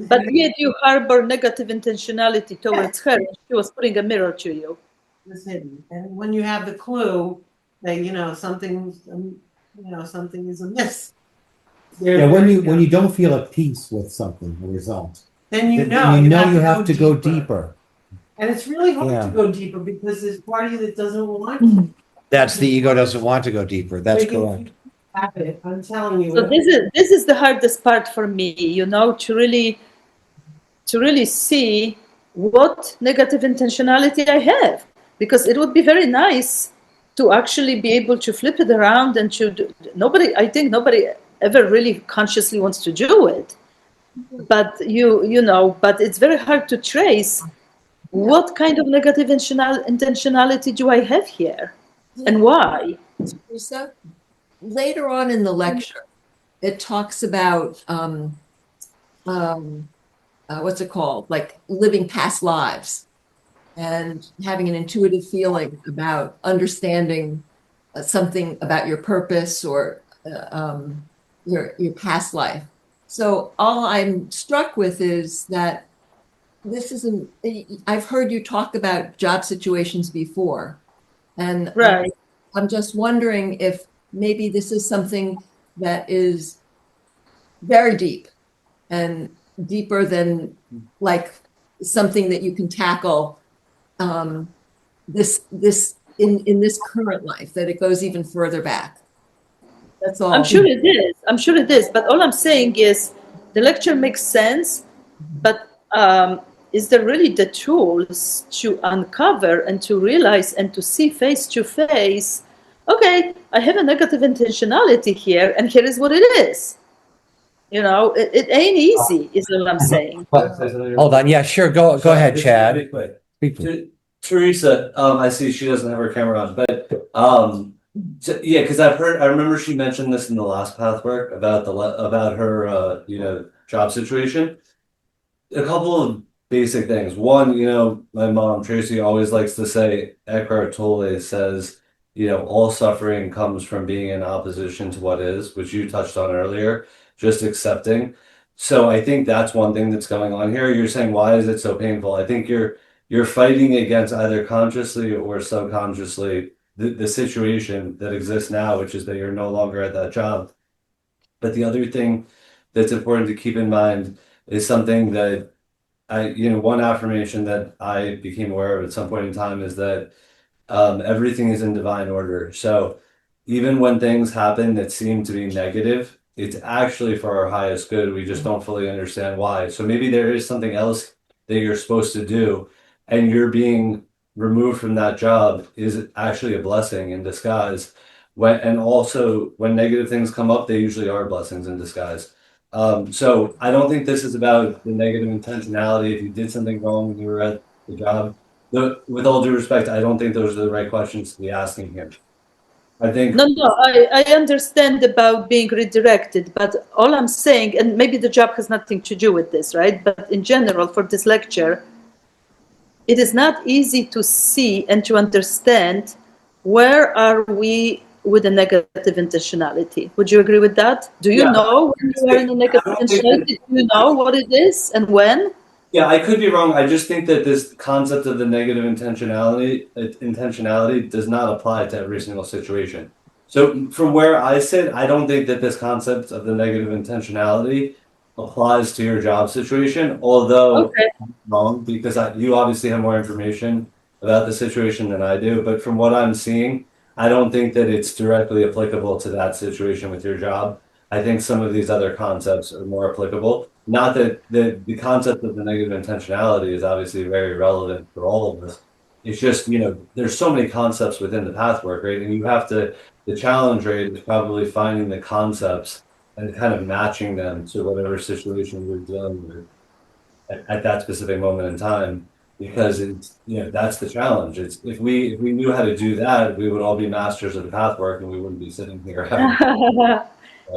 S11: But yet you harbor negative intentionality towards her. She was putting a mirror to you.
S7: it's hidden. And when you have the clue that, you know, something is amiss.
S1: Yeah, when you don't feel at peace with something, the result,
S7: Then you
S1: then
S7: know
S1: you have to go deeper.
S7: And it's really hard
S1: Yeah.
S7: to go deeper because there's part of you that doesn't want to.
S1: That's the ego doesn't want to go deeper. That's correct.
S7: Have it. I'm telling you.
S11: So this is the hardest part for me, you know, to really see what negative intentionality I have, because it would be very nice to actually be able to flip it around and to I think nobody ever really consciously wants to do it, but you know, but it's very hard to trace what kind of negative intentionality do I have here and why.
S4: So later on in the lecture, it talks about what's it called? Like living past lives and having an intuitive feeling about understanding something about your purpose or your past life. So all I'm struck with is that this isn't, I've heard you talk about job situations before, and
S11: Right.
S4: I'm just wondering if maybe this is something that is very deep and deeper than like something that you can tackle this in this current life, that it goes even further back. That's all.
S11: I'm sure it is. I'm sure it is. But all I'm saying is the lecture makes sense, but is there really the tools to uncover and to realize and to see face to face, okay, I have a negative intentionality here, and here is what it is. You know, it ain't easy, is all I'm saying.
S1: Hold on. Yeah, sure. Go ahead, Chad.
S9: Teresa, I see she doesn't have her camera on, but yeah, because I remember she mentioned this in the last Pathwork about her job situation. A couple of basic things. One, my mom Tracy always likes to say, Eckhart Tolle says, all suffering comes from being in opposition to what is, which you touched on earlier, just accepting. So I think that's one thing that's going on here. You're saying, why is it so painful? I think you're fighting against either consciously or subconsciously the situation that exists now, which is that you're no longer at that job. But the other thing that's important to keep in mind is something that one affirmation that I became aware of at some point in time is that everything is in divine order. So even when things happen that seem to be negative, it's actually for our highest good. We just don't fully understand why. So maybe there is something else that you're supposed to do, and you're being removed from that job is actually a blessing in disguise. And also when negative things come up, they usually are blessings in disguise. So I don't think this is about the negative intentionality. If you did something wrong when you were at the job, with all due respect, I don't think those are the right questions to be asking here. I think
S11: No, I understand about being redirected, but all I'm saying, and maybe the job has nothing to do with this, right? But in general, for this lecture, it is not easy to see and to understand where are we with a negative intentionality. Would you agree with that? Do you know when you are in a negative intentionality? Do you know what it is and when?
S9: Yeah, I could be wrong. I just think that this concept of the negative intentionality does not apply to every single situation. So from where I sit, I don't think that this concept of the negative intentionality applies to your job situation, although
S11: Okay.
S9: I'm wrong, because you obviously have more information about the situation than I do. But from what I'm seeing, I don't think that it's directly applicable to that situation with your job. I think some of these other concepts are more applicable. Not that the concept of the negative intentionality is obviously very relevant for all of us. It's just, there's so many concepts within the pathwork, right? And you have to, the challenge rate is probably finding the concepts and kind of matching them to whatever situation you're dealing with at that specific moment in time. Because it's, that's the challenge. It's if we knew how to do that, we would all be masters of the pathwork and we wouldn't be sitting here having.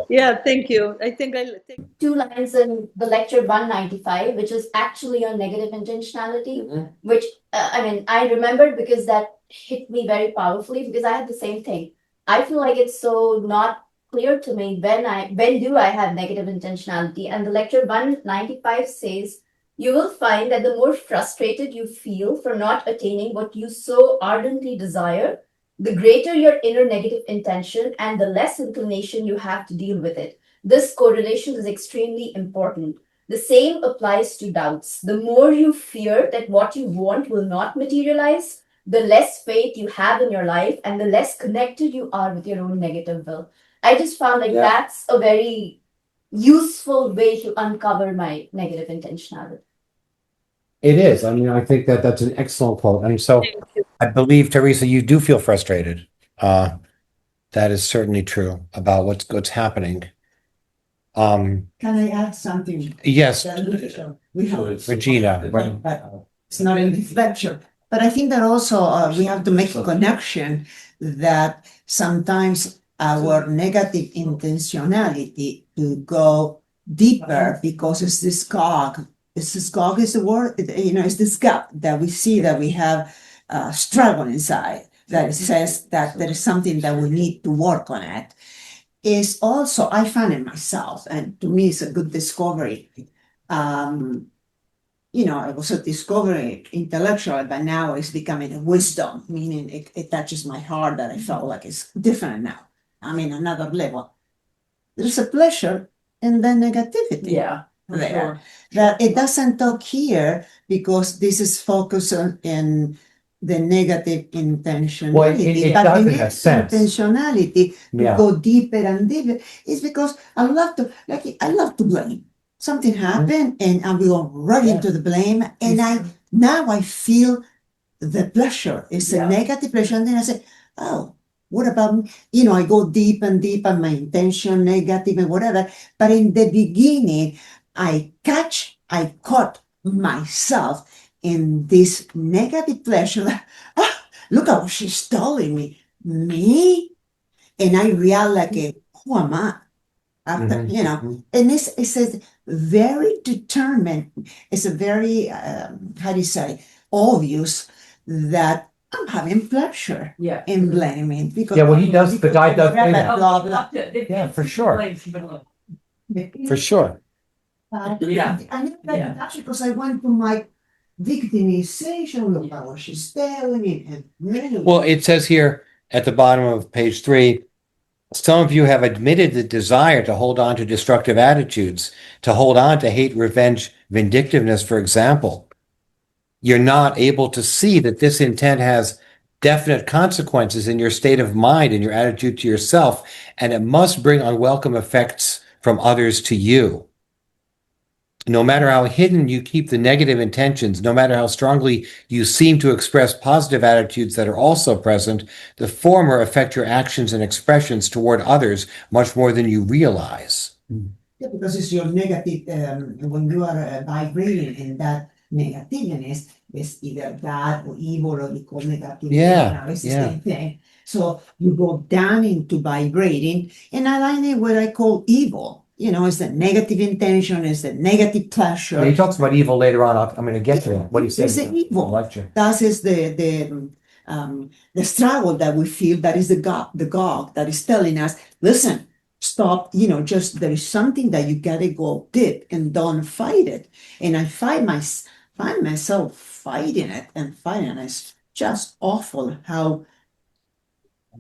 S11: Yeah, thank you. I think I'll take
S10: 2 lines in the lecture 195, which is actually on negative intentionality, which I remembered because that hit me very powerfully because I had the same thing. I feel like it's so not clear to me when do I have negative intentionality? And the lecture 195 says, you will find that the more frustrated you feel for not attaining what you so ardently desire, the greater your inner negative intention and the less inclination you have to deal with it. This correlation is extremely important. The same applies to doubts. The more you fear that what you want will not materialize, the less faith you have in your life and the less connected you are with your own negative will. I just found like that's a very useful way to uncover my negative intentionality.
S1: It is. I mean, I think that that's an excellent quote. And so I believe, Teresa, you do feel frustrated. That is certainly true about what's happening.
S3: Can I add something?
S1: Yes,
S3: We have
S1: Regina.
S3: it's not in this lecture, but I think that also we have to make a connection that sometimes our negative intentionality to go deeper because it's this cog. It's this cog is the word, it's this gap that we see that we have struggle inside that says that there is something that we need to work on it. Is also, I find it myself, and to me, it's a good discovery. It was a discovery intellectually, but now it's becoming a wisdom, meaning it touches my heart that I felt like it's different now. I'm in another level. There's a pleasure and then negativity.
S5: Yeah, for
S3: there.
S5: sure.
S3: That it doesn't talk here because this is focused on in the negative intentionality.
S1: Well, it
S3: but
S1: does
S3: the
S1: in a
S3: negative
S1: sense.
S3: intentionality to
S1: Yeah.
S3: go deeper and deeper is because I love to blame. Something happened and I will right into the blame, and I feel the pleasure. It's a negative pleasure, and then I say, oh, what about me? I go deep and deep on my intention, negative and whatever. But in the beginning, I caught myself in this negative pleasure. Look at what she's telling me. Me? And I realize, who am I? After, and it's a very determined, it's a very, how do you say, obvious that I'm having pleasure in blaming. Because
S1: he does, the guy does say that.
S3: blah, blah.
S1: Yeah, for sure. For sure.
S3: That's because I went to my victimization. Look at what she's telling me.
S1: Well, it says here at the bottom of page 3, some of you have admitted the desire to hold on to destructive attitudes, to hold on to hate, revenge, vindictiveness, for example. You're not able to see that this intent has definite consequences in your state of mind and your attitude to yourself, and it must bring unwelcome effects from others to you. No matter how hidden you keep the negative intentions, no matter how strongly you seem to express positive attitudes that are also present, the former affect your actions and expressions toward others much more than you realize.
S3: Yeah, because it's your negative, when you are vibrating in that negativeness, it's either bad or evil or we call negative. It's the same thing. So you go down into vibrating, and I line it what I call evil. It's the negative intention, it's the negative pleasure.
S1: He talks about evil later on. I'm going to get to what he says.
S3: It's the evil. That is the struggle that we feel. That is the God that is telling us, listen, stop. Just there is something that you gotta go deep and don't fight it. And I find myself fighting it and fighting it. It's just awful how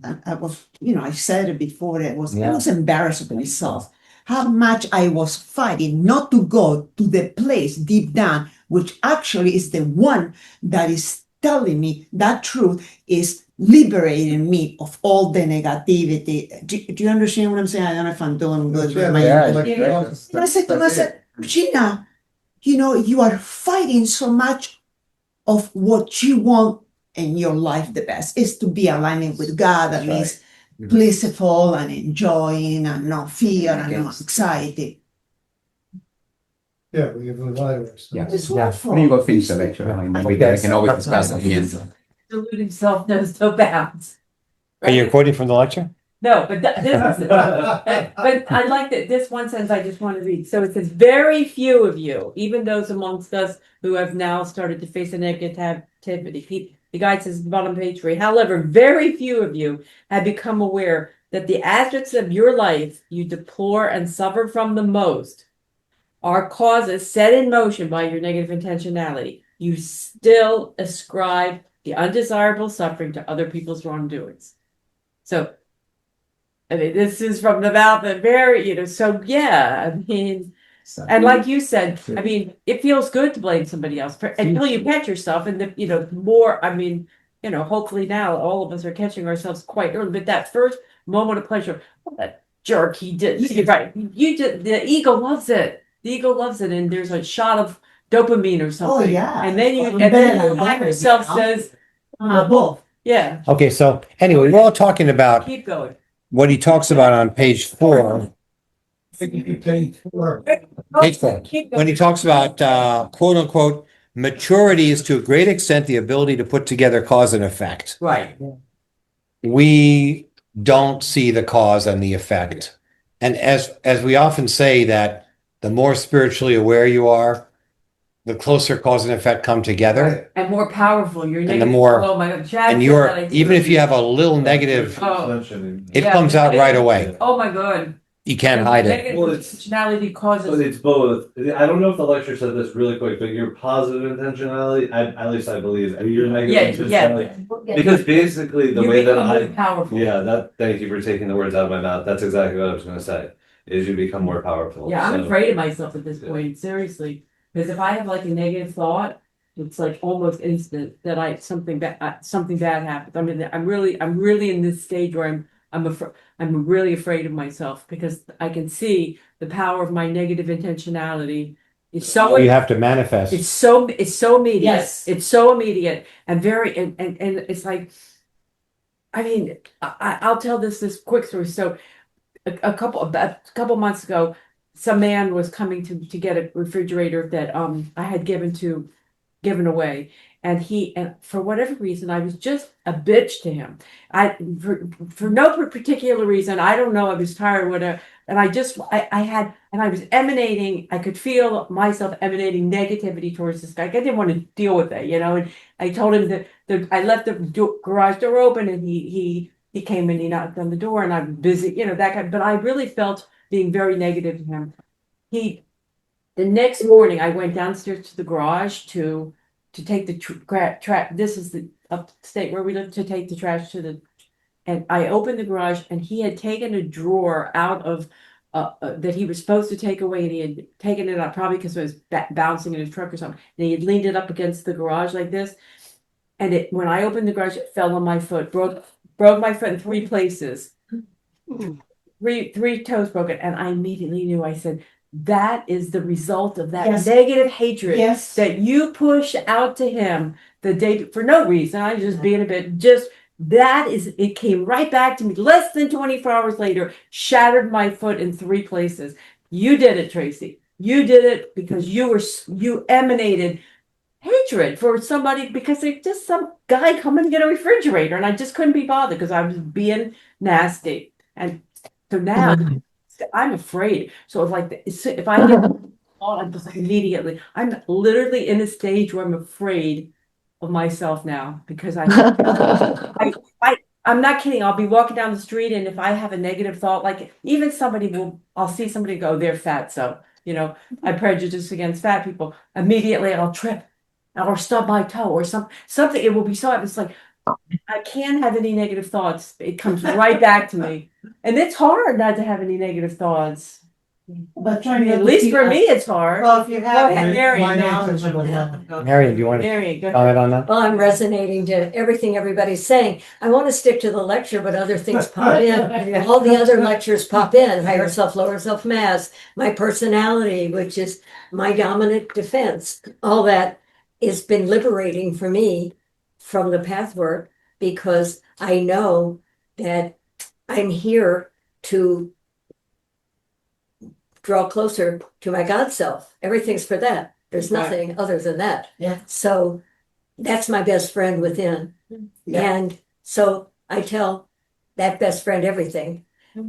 S3: I was, I said it before, I was
S1: Yeah.
S3: embarrassed of myself. How much I was fighting not to go to the place deep down, which actually is the one that is telling me that truth, is liberating me of all the negativity. Do you understand what I'm saying? I don't know if I'm doing good with my English. And I said to myself, Gina, you are fighting so much of what you want in your life. The best is to be aligning with God, that means blissful and enjoying and no fear and no anxiety.
S12: Yeah, we have a virus.
S2: Yeah.
S3: It's
S2: Yeah.
S3: wonderful.
S2: When you go finish the lecture, and then we can always discuss at the end.
S5: Delude himself knows no bounds.
S1: Are you quoting from the lecture?
S5: No, but this is, but I like that this one sentence I just want to read. So it says, very few of you, even those amongst us who have now started to face a negativity. The guide says, bottom page 3, however, very few of you have become aware that the aspects of your life you deplore and suffer from the most are causes set in motion by your negative intentionality. You still ascribe the undesirable suffering to other people's wrongdoings. So, I mean, this is from the mouth of very, so yeah, I mean, and like you said, I mean, it feels good to blame somebody else until you catch yourself, and more, I mean, hopefully now all of us are catching ourselves quite early, but that first moment of pleasure, oh, that jerk, he did, you're right, the ego loves it. The ego loves it, and there's a shot of dopamine or something.
S3: Oh, yeah.
S5: And then
S3: Well,
S5: the
S3: better,
S5: mind itself
S3: you know?
S5: says,
S3: Both.
S5: yeah,
S1: Okay, so anyway, we're all talking about
S5: keep going.
S1: what he talks about on page 4.
S12: Page 4.
S1: Page 4.
S5: Keep
S1: When
S5: going.
S1: he talks about quote unquote, maturity is to a great extent the ability to put together cause and effect.
S5: Right.
S1: We don't see the cause and the effect. And as we often say, that the more spiritually aware you are, the closer cause and effect come together.
S5: And more powerful. You're
S1: And the
S5: negative.
S1: more-
S5: Oh my God. Chad
S1: And
S5: said
S1: you're,
S5: that, I
S1: even if you have a little negative,
S5: Oh.
S1: it
S5: Yeah.
S1: comes out right away.
S5: Oh my God.
S1: You can't hide it.
S5: Negative
S9: Well, it's-
S5: intentionality
S9: But
S5: causes.
S9: it's both. I don't know if the lecture said this really quick, but your positive intentionality, at least I believe, your negative
S5: Yeah,
S9: intentionality. Because basically the
S5: You
S9: way that
S5: become
S9: I,
S5: really powerful.
S9: thank you for taking the words out of my mouth. That's exactly what I was gonna say, is you become more powerful.
S5: Yeah, I'm
S9: So-
S5: afraid of myself at this
S9: Yeah.
S5: point, seriously. Because if I have like a negative thought, it's like almost instant that something bad happens. I mean, I'm really in this stage where I'm really afraid of myself because I can see the power of my negative intentionality. It's so
S1: You have to manifest.
S5: It's so immediate.
S10: Yes.
S5: It's so immediate and very and it's like, I mean, I'll tell this quick story. So a couple months ago, some man was coming to get a refrigerator that I had given away, and for whatever reason I was just a bitch to him. For no particular reason, I don't know, I was tired or whatever, and I was emanating, I could feel myself emanating negativity towards this guy. I didn't want to deal with it, and I told him that I left the garage door open, and he came and he knocked on the door, and I'm busy, that guy. But I really felt being very negative to him. The next morning, I went downstairs to the garage to take the trash. This is the upstate where we live, to take the trash and I opened the garage, and he had taken a drawer out of that he was supposed to take away, and he had taken it out probably because it was bouncing in his truck or something. And he had leaned it up against the garage like this, and when I opened the garage, it fell on my foot, broke my foot in 3 places. Three toes broken, and I immediately knew. I said, that is the result of that
S3: Yes.
S5: negative hatred
S3: Yes.
S5: that you push out to him the day for no reason. I'm just being a bit it came right back to me less than 24 hours later, shattered my foot in 3 places. You did it, Tracy. You did it because you emanated hatred for somebody because they're just some guy coming to get a refrigerator, and I just couldn't be bothered because I was being nasty. And so now I'm afraid. So if I get thought, I'm just like immediately, I'm literally in a stage where I'm afraid of myself now because I'm not kidding. I'll be walking down the street, and if I have a negative thought, like even I'll see somebody go, they're fat. So, I prejudice against fat people. Immediately I'll trip or stub my toe or something. It will be so, it's like, I can't have any negative thoughts. It comes right back to me. And it's hard not to have any negative thoughts.
S3: But
S5: I
S3: try
S5: mean,
S3: not
S5: at
S3: to
S5: least
S3: keep
S5: for
S3: us-
S5: me, it's hard.
S3: Well, if you have.
S5: Go ahead, Mary.
S1: Marion, do you want to
S5: Marion, go ahead.
S1: comment on that?
S6: Well, I'm resonating to everything everybody's saying. I want to stick to the lecture, but other things pop in. All the other lectures pop in, higher self, lower self mass, my personality, which is my dominant defense. All that has been liberating for me from the pathwork because I know that I'm here to draw closer to my God self. Everything's for that. There's
S5: Right.
S6: nothing other than that.
S3: Yeah.
S6: So that's my best friend within.
S3: Yeah.
S6: And so I tell that best friend everything.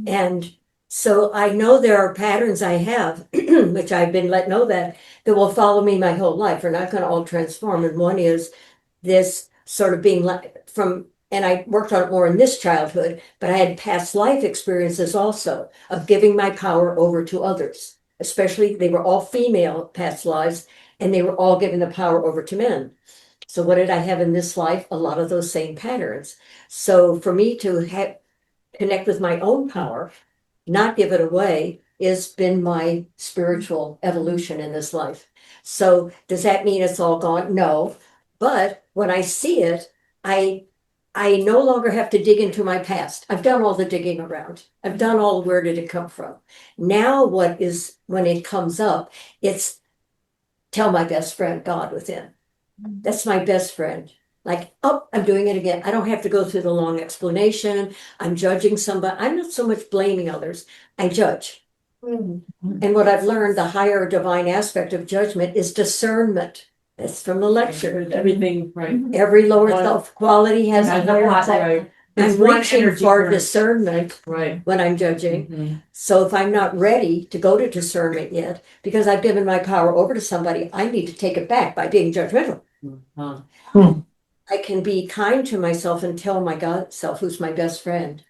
S6: And so I know there are patterns I have, which I've been let know that will follow me my whole life. They're not going to all transform. And one is this sort of being like from, and I worked on it more in this childhood, but I had past life experiences also of giving my power over to others. Especially, they were all female past lives, and they were all giving the power over to men. So what did I have in this life? A lot of those same patterns. So for me to connect with my own power, not give it away, has been my spiritual evolution in this life. So does that mean it's all gone? No. But when I see it, I no longer have to dig into my past. I've done all the digging around. I've done all where did it come from. Now what is when it comes up, it's tell my best friend God within. That's my best friend. Like, oh, I'm doing it again. I don't have to go through the long explanation. I'm judging somebody. I'm not so much blaming others. I judge. And what I've learned, the higher divine aspect of judgment is discernment. That's from the lecture.
S5: Everything, right.
S6: Every lower
S5: One-
S6: self quality has a
S5: Has a
S6: higher
S5: lot,
S6: self.
S5: right. It's
S6: I'm
S5: one
S6: reaching
S5: energy
S6: for
S5: current.
S6: discernment
S5: Right.
S6: when I'm judging.
S5: Mhm.
S6: So if I'm not ready to go to discernment yet, because I've given my power over to somebody, I need to take it back by being judgmental.
S5: Huh.
S6: I can be kind to myself and tell my God self, who's my best friend,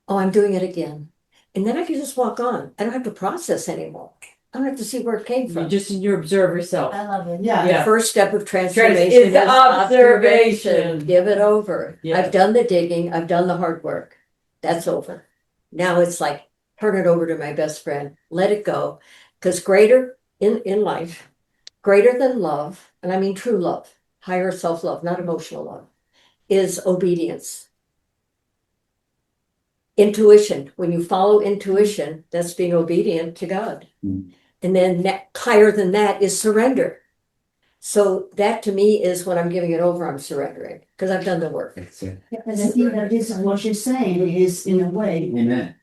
S6: oh, I'm doing it again. And then I can just walk on. I don't have to process anymore. I don't have to see where it came
S5: You
S6: from.
S5: just your observer self.
S10: I love it.
S3: Yeah.
S6: The
S5: Yeah.
S6: first step of transformation
S5: is
S6: is
S5: the
S6: observation.
S5: observation.
S6: Give it over.
S5: Yeah.
S6: I've done the digging. I've done the hard work. That's over. Now it's like, turn it over to my best friend. Let it go. Because greater in life, greater than love, and I mean true love, higher self-love, not emotional love, is obedience. Intuition. When you follow intuition, that's being obedient to God. And then higher than that is surrender. So that to me is when I'm giving it over, I'm surrendering because I've done the work.
S3: And I think that this is what she's saying is in a way,
S2: Amen.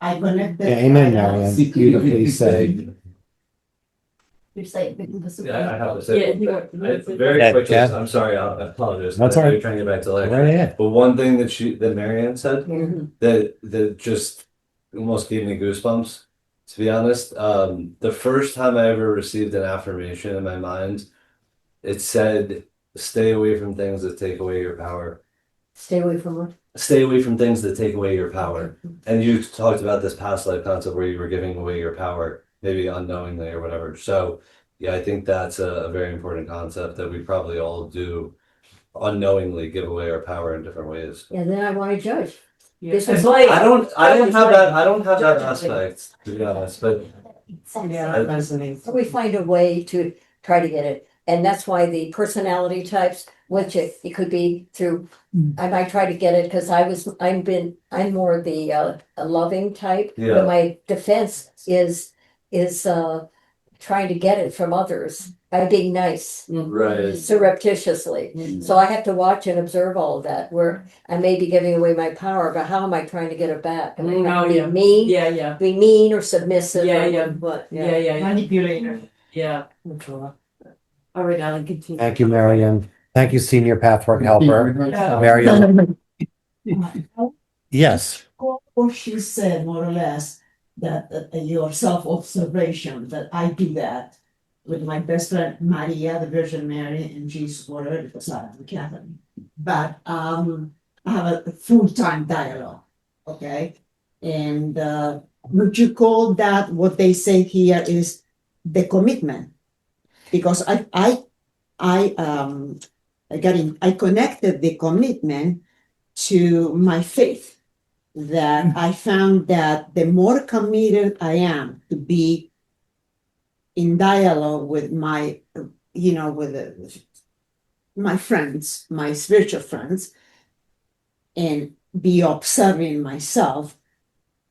S3: I connected.
S1: Yeah, amen, Marianne. Beautifully said.
S10: You're saying
S9: Yeah, I have to
S5: Yeah,
S9: say, very
S1: Yeah,
S9: quickly,
S1: Chad.
S9: I'm sorry, I apologize.
S1: That's
S9: I know
S1: all right.
S9: You're trying to get back to lecture.
S1: Right ahead.
S9: But one thing that Marianne said
S6: Mhm.
S9: that just almost gave me goosebumps, to be honest. The first time I ever received an affirmation in my mind, it said, stay away from things that take away your power.
S6: Stay away from what?
S9: Stay away from things that take away your power. And you talked about this past life concept where you were giving away your power, maybe unknowingly or whatever. So yeah, I think that's a very important concept that we probably all do unknowingly give away our power in different ways.
S6: And then I want to judge.
S5: Yeah.
S6: This is
S5: It's like
S9: I don't have that
S5: Judging.
S9: aspect, to be honest, but
S7: Yeah, that resonates.
S6: we find a way to try to get it. And that's why the personality types, which it could be through, I might try to get it because I'm more the a loving type.
S9: Yeah.
S6: But my defense is trying to get it from others by being nice,
S9: right.
S6: surreptitiously. So I have to watch and observe all of that, where I may be giving away my power, but how am I trying to get it back? Am I
S5: Oh,
S6: trying to
S5: yeah.
S6: be mean?
S5: Yeah, yeah.
S6: Be mean or submissive?
S5: Yeah,
S6: or
S5: yeah.
S6: what?
S5: Yeah, yeah, yeah.
S3: Manipulator.
S5: Yeah. All right, Alan, continue.
S1: Thank you, Marianne. Thank you, Senior Pathwork Helper.
S5: Yeah.
S1: Marianne. Yes.
S3: What she said, more or less, that your self-observation, that I do that with my best friend Maria, the Virgin Mary, and Jesus Water, because I'm Catholic. But I have a full-time dialogue, okay? And would you call that what they say here is the commitment? Because I I connected the commitment to my faith, that I found that the more committed I am to be in dialogue with my, my friends, my spiritual friends, and be observing myself,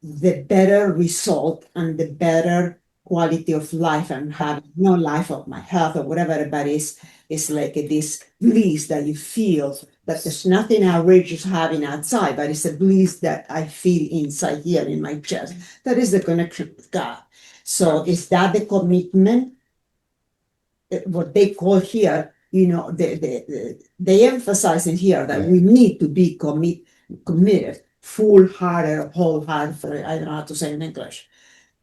S3: the better result and the better quality of life I'm having, no life of my health or whatever, but it's like this bliss that you feel that there's nothing outrageous having outside, but it's a bliss that I feel inside here in my chest. That is the connection with God. So is that the commitment? What they call here, they emphasize in here that we need to be committed, full-hearted, wholehearted. I don't know how to say in English.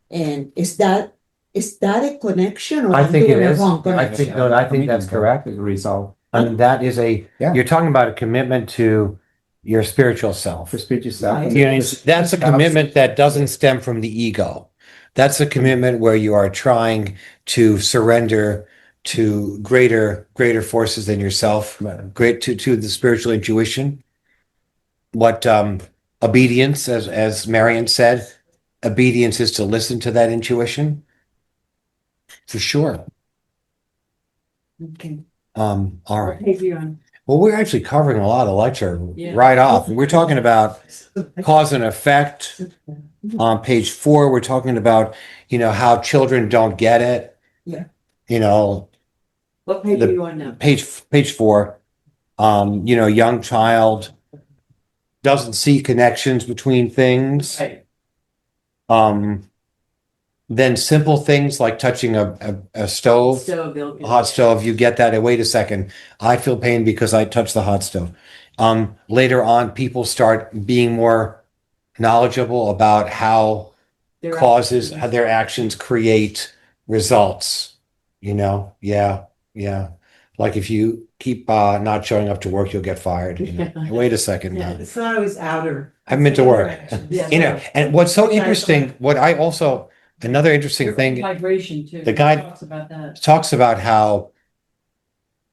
S3: And is that a connection, or
S1: I
S3: I'm
S1: think it
S3: doing a
S1: is.
S3: wrong
S1: I
S3: connection?
S1: think that's correct.
S2: As a result.
S1: And that is
S2: Yeah.
S1: you're talking about a commitment to your spiritual self.
S2: For speech yourself.
S3: Right.
S1: You know, that's a commitment that doesn't stem from the ego. That's a commitment where you are trying to surrender to greater forces than yourself, great to the spiritual intuition. What obedience, as Marion said, obedience is to listen to that intuition. For sure.
S3: Okay.
S1: All right.
S5: Page are you on?
S1: Well, we're actually covering a lot of lecture
S5: Yeah.
S1: right off. We're talking about cause and effect. On page 4, we're talking about, how children don't get it.
S3: Yeah.
S5: What page are you on now?
S1: Page 4. Young child doesn't see connections between things.
S5: Right.
S1: Then simple things like touching a stove.
S5: Stove,
S1: A hot stove, you get that. And wait a second, I feel pain because I touched the hot stove. Later on, people start being more knowledgeable about how how their actions create results. Yeah. Like if you keep not showing up to work, you'll get fired. Wait a second.
S5: Yeah.
S7: It's not always outer.
S1: I've been to work.
S5: Yeah.
S1: And what's so interesting, another interesting thing,
S5: Vibration too.
S1: the guy
S5: talks about that.
S1: talks about how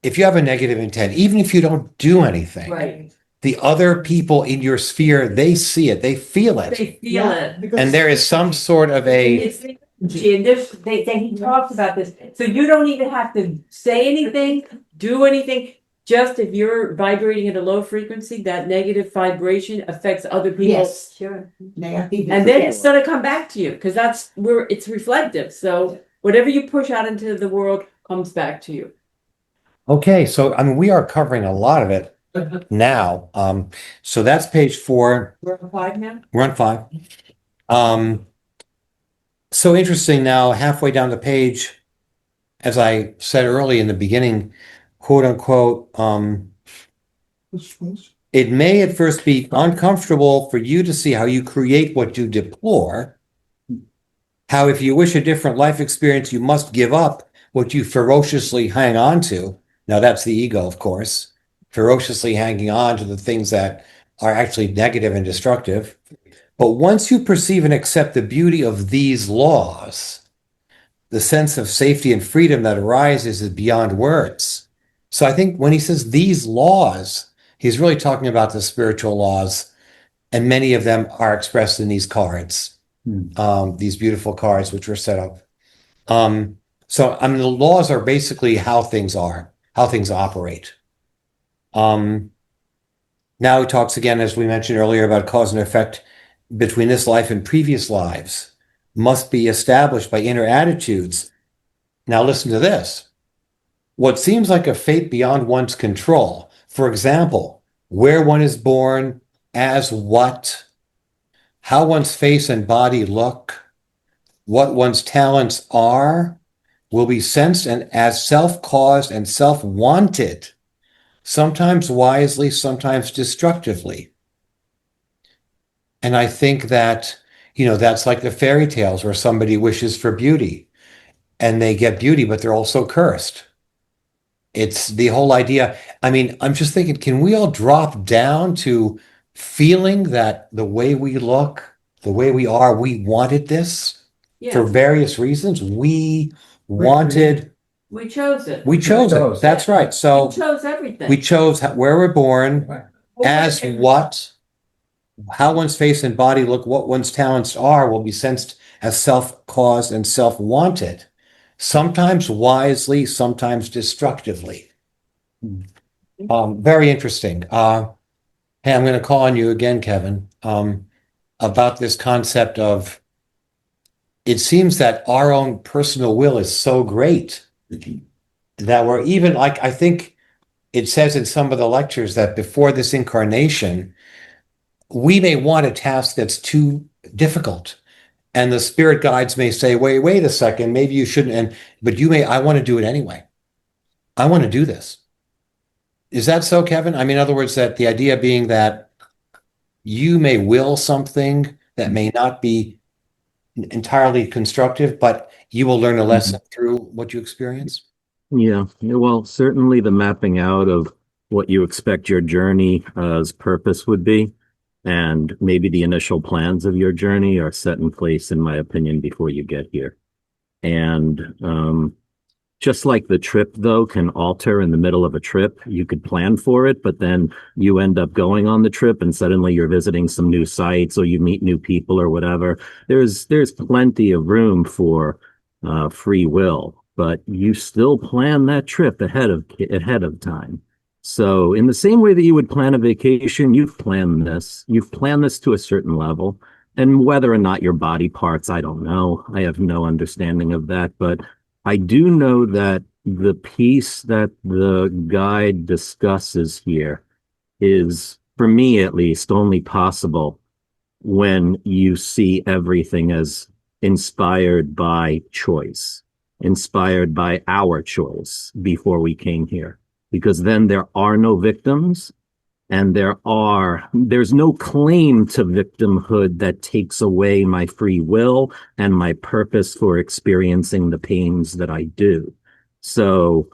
S1: if you have a negative intent, even if you don't do anything,
S5: Right.
S1: the other people in your sphere, they see it, they feel it.
S5: They feel it.
S1: And there is some sort of
S5: It's the energy, and he talks about this. So you don't even have to say anything, do anything. Just if you're vibrating at a low frequency, that negative vibration affects other people.
S3: Yes.
S6: Sure.
S3: Negative.
S5: And then it's gonna come back to you because that's where it's reflective. So whatever you push out into the world comes back to you.
S1: Okay, so we are covering a lot of it now. So that's page 4.
S5: We're on 5 now?
S1: We're on 5. So interesting now, halfway down the page, as I said early in the beginning, quote unquote, it may at first be uncomfortable for you to see how you create what you deplore, how if you wish a different life experience, you must give up what you ferociously hang on to. Now that's the ego, of course, ferociously hanging on to the things that are actually negative and destructive. But once you perceive and accept the beauty of these laws, the sense of safety and freedom that arises is beyond words. So I think when he says these laws, he's really talking about the spiritual laws, and many of them are expressed in these cards, these beautiful cards which were set up. So the laws are basically how things are, how things operate. Now he talks again, as we mentioned earlier, about cause and effect between this life and previous lives must be established by inner attitudes. Now listen to this. What seems like a fate beyond one's control, for example, where one is born, as what, how one's face and body look, what one's talents are, will be sensed and as self-caused and self-wanted, sometimes wisely, sometimes destructively. And I think that, that's like the fairy tales where somebody wishes for beauty and they get beauty, but they're also cursed. It's the whole idea. I'm just thinking, can we all drop down to feeling that the way we look, the way we are, we wanted this for various reasons. We wanted
S5: We chose it.
S1: We chose it. That's right. So
S5: We chose everything.
S1: we chose where we're born, as what, how one's face and body look, what one's talents are, will be sensed as self-caused and self-wanted, sometimes wisely, sometimes destructively. Very interesting. Hey, I'm going to call on you again, Kevin, about this concept of, it seems that our own personal will is so great that we're even like, I think it says in some of the lectures that before this incarnation, we may want a task that's too difficult. And the spirit guides may say, wait a second, maybe you shouldn't. But I want to do it anyway. I want to do this. Is that so, Kevin? I mean, in other words, that the idea being that you may will something that may not be entirely constructive, but you will learn a lesson through what you experience.
S8: Yeah, well, certainly the mapping out of what you expect your journey's purpose would be, and maybe the initial plans of your journey are set in place, in my opinion, before you get here. And just like the trip, though, can alter in the middle of a trip, you could plan for it, but then you end up going on the trip and suddenly you're visiting some new sites or you meet new people or whatever. There's plenty of room for free will, but you still plan that trip ahead of time. So in the same way that you would plan a vacation, you've planned this. You've planned this to a certain level. And whether or not your body parts, I don't know. I have no understanding of that. But I do know that the piece that the guide discusses here is, for me at least, only possible when you see everything as inspired by choice, inspired by our choice before we came here. Because then there are no victims, and there's no claim to victimhood that takes away my free will and my purpose for experiencing the pains that I do. So,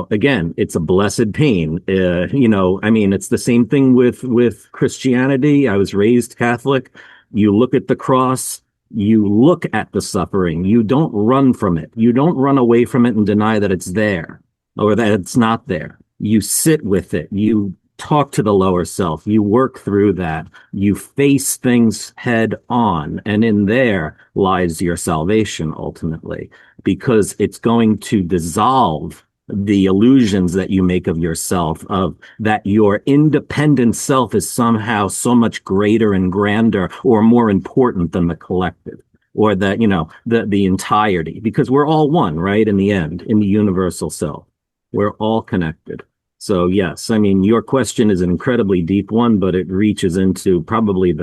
S8: again, it's a blessed pain. I mean, it's the same thing with Christianity. I was raised Catholic. You look at the cross, you look at the suffering. You don't run from it. You don't run away from it and deny that it's there or that it's not there. You sit with it. You talk to the lower self. You work through that. You face things head on. And in there lies your salvation ultimately, because it's going to dissolve the illusions that you make of yourself, of that your independent self is somehow so much greater and grander or more important than the collective, or that, the entirety, because we're all one, right? In the end, in the universal self, we're all connected. So yes, I mean, your question is an incredibly deep one, but it reaches into probably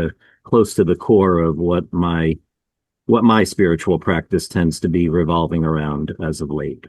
S8: close to the core of what my spiritual practice tends to be revolving around as of late.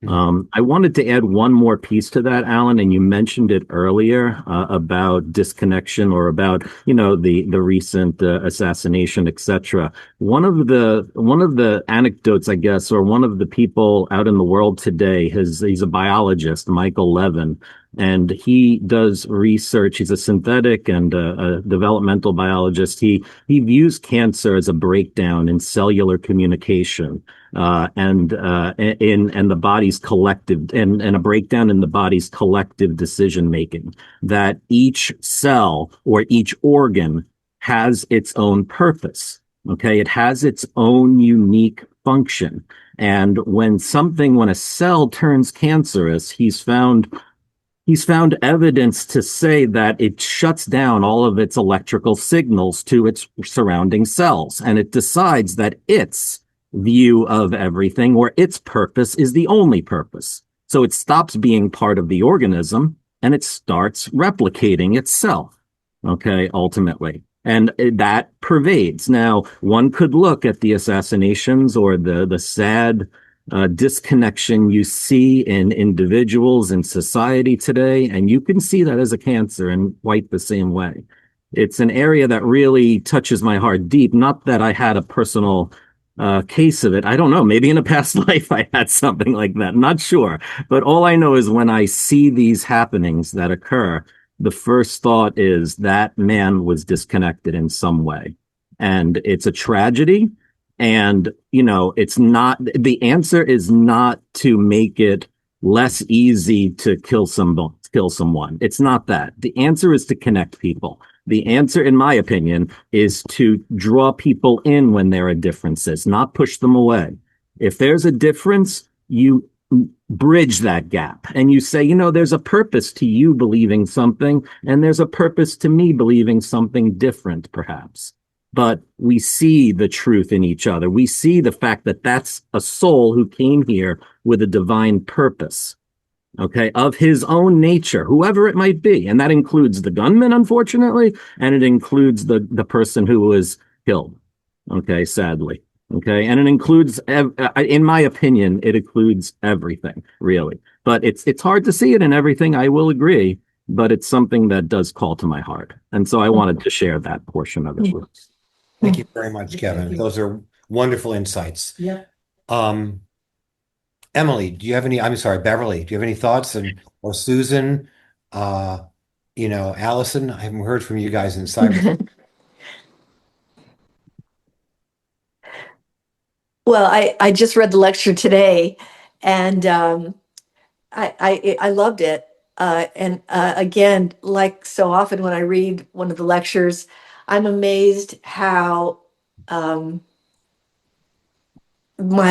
S8: I wanted to add one more piece to that, Alan, and you mentioned it earlier about disconnection, or about the recent assassination, etc. One of the anecdotes, I guess, or one of the people out in the world today, he's a biologist, Michael Levin, and he does research. He's a synthetic and a developmental biologist. He views cancer as a breakdown in cellular communication. And the body's collective, and a breakdown in the body's collective decision making, that each cell or each organ has its own purpose. Okay. It has its own unique function. And when a cell turns cancerous, he's found evidence to say that it shuts down all of its electrical signals to its surrounding cells, and it decides that its view of everything, or its purpose, is the only purpose. So it stops being part of the organism and it starts replicating itself, okay, ultimately. And that pervades. Now, one could look at the assassinations or the sad disconnection you see in individuals in society today, and you can see that as a cancer in quite the same way. It's an area that really touches my heart deep. Not that I had a personal case of it. I don't know. Maybe in a past life I had something like that. Not sure. But all I know is when I see these happenings that occur, the first thought is that man was disconnected in some way. And it's a tragedy. And, it's not, the answer is not to make it less easy to kill someone. It's not that. The answer is to connect people. The answer, in my opinion, is to draw people in when there are differences, not push them away. If there's a difference, you bridge that gap and you say, there's a purpose to you believing something, and there's a purpose to me believing something different, perhaps. But we see the truth in each other. We see the fact that that's a soul who came here with a divine purpose, okay, of his own nature, whoever it might be. And that includes the gunman, unfortunately, and it includes the person who was killed, okay, sadly. Okay, and it includes, in my opinion, it includes everything, really. But it's hard to see it in everything, I will agree, but it's something that does call to my heart. And so I wanted to share that portion of it.
S1: Thank you very much, Kevin. Those are wonderful insights.
S7: Yeah.
S1: Emily, I'm sorry, Beverly, do you have any thoughts? Or Susan, Allison, I haven't heard from you guys in cyber.
S4: Well, I just read the lecture today, and I loved it. And again, like so often when I read one of the lectures, I'm amazed how my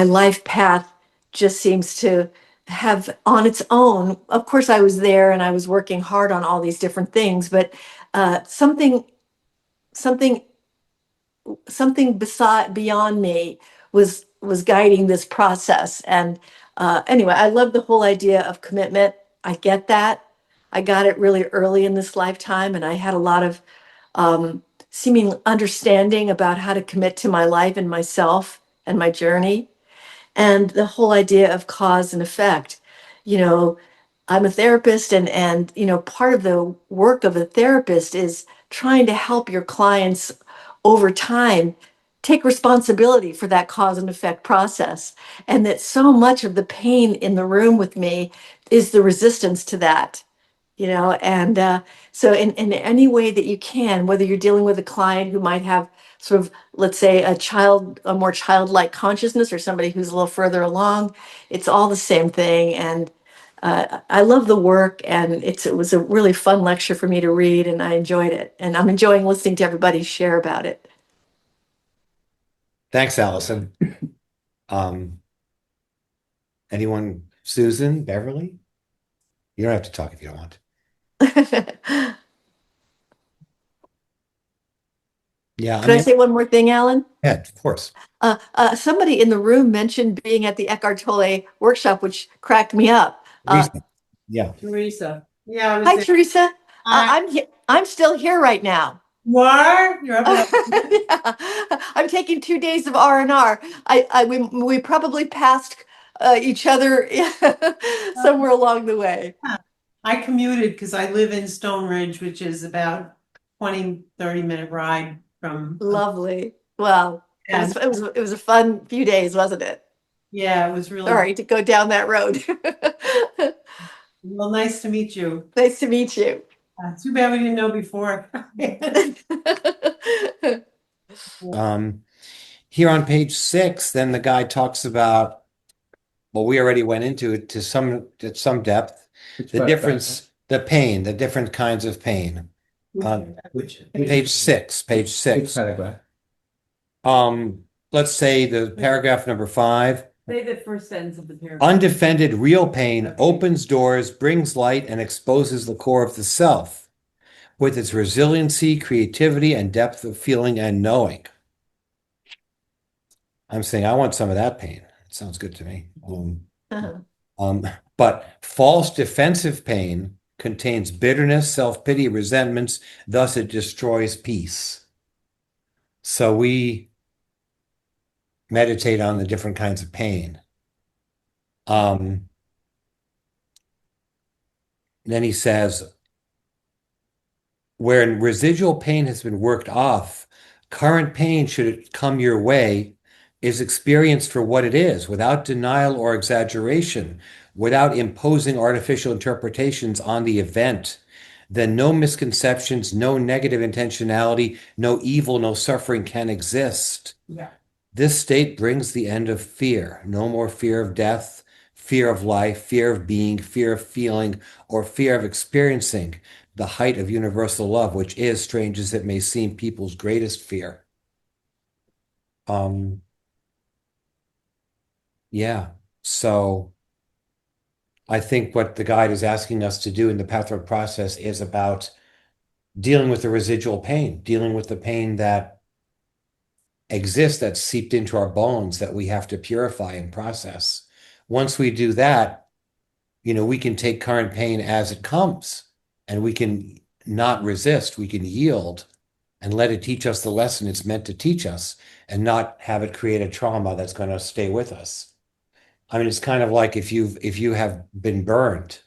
S4: life path just seems to have on its own. Of course, I was there and I was working hard on all these different things, but something beyond me was guiding this process. And anyway, I love the whole idea of commitment. I get that. I got it really early in this lifetime, and I had a lot of seeming understanding about how to commit to my life and myself and my journey. And the whole idea of cause and effect. I'm a therapist, and part of the work of a therapist is trying to help your clients over time take responsibility for that cause and effect process. And that so much of the pain in the room with me is the resistance to that. And so in any way that you can, whether you're dealing with a client who might have sort of, let's say, a more childlike consciousness, or somebody who's a little further along, it's all the same thing. And I love the work, and it was a really fun lecture for me to read, and I enjoyed it. And I'm enjoying listening to everybody share about it.
S1: Thanks, Allison. Anyone? Susan, Beverly? You don't have to talk if you don't want. Yeah,
S4: Can I say one more thing, Alan?
S1: Yeah, of course.
S4: Somebody in the room mentioned being at the Eckhart Tolle workshop, which cracked me up.
S1: Yeah.
S7: Teresa. Yeah. I was
S4: Hi,
S7: there.
S4: Teresa. I'm still here right now.
S7: You are? You're up.
S4: Yeah. I'm taking 2 days of R&R. We probably passed each other somewhere along the way.
S7: I commuted because I live in Stone Ridge, which is about 20-30 minute ride from.
S4: Lovely. Well,
S7: Yeah.
S4: it was a fun few days, wasn't it?
S7: Yeah, it was really.
S4: Sorry to go down that road.
S7: Well, nice to meet you.
S4: Nice to meet you.
S7: Too bad we didn't know before.
S1: Here on page 6, then the guy talks about, well, we already went into it to some depth, the difference, the pain, the different kinds of pain. Page 6. Let's say the paragraph number 5.
S5: Say the first sentence of the paragraph.
S1: Undefended real pain opens doors, brings light, and exposes the core of the self with its resiliency, creativity, and depth of feeling and knowing. I'm saying I want some of that pain. It sounds good to me. But false defensive pain contains bitterness, self-pity, resentments. Thus, it destroys peace. So we meditate on the different kinds of pain. Then he says, where residual pain has been worked off, current pain, should it come your way, is experienced for what it is, without denial or exaggeration, without imposing artificial interpretations on the event. Then no misconceptions, no negative intentionality, no evil, no suffering can exist.
S7: Yeah.
S1: This state brings the end of fear. No more fear of death, fear of life, fear of being, fear of feeling, or fear of experiencing the height of universal love, which is, strange as it may seem, people's greatest fear. Yeah. So I think what the guide is asking us to do in the Pathwork process is about dealing with the residual pain, dealing with the pain that exists, that's seeped into our bones, that we have to purify and process. Once we do that, we can take current pain as it comes and we can not resist, we can yield and let it teach us the lesson it's meant to teach us and not have it create a trauma that's going to stay with us. I mean, it's kind of like if you have been burned,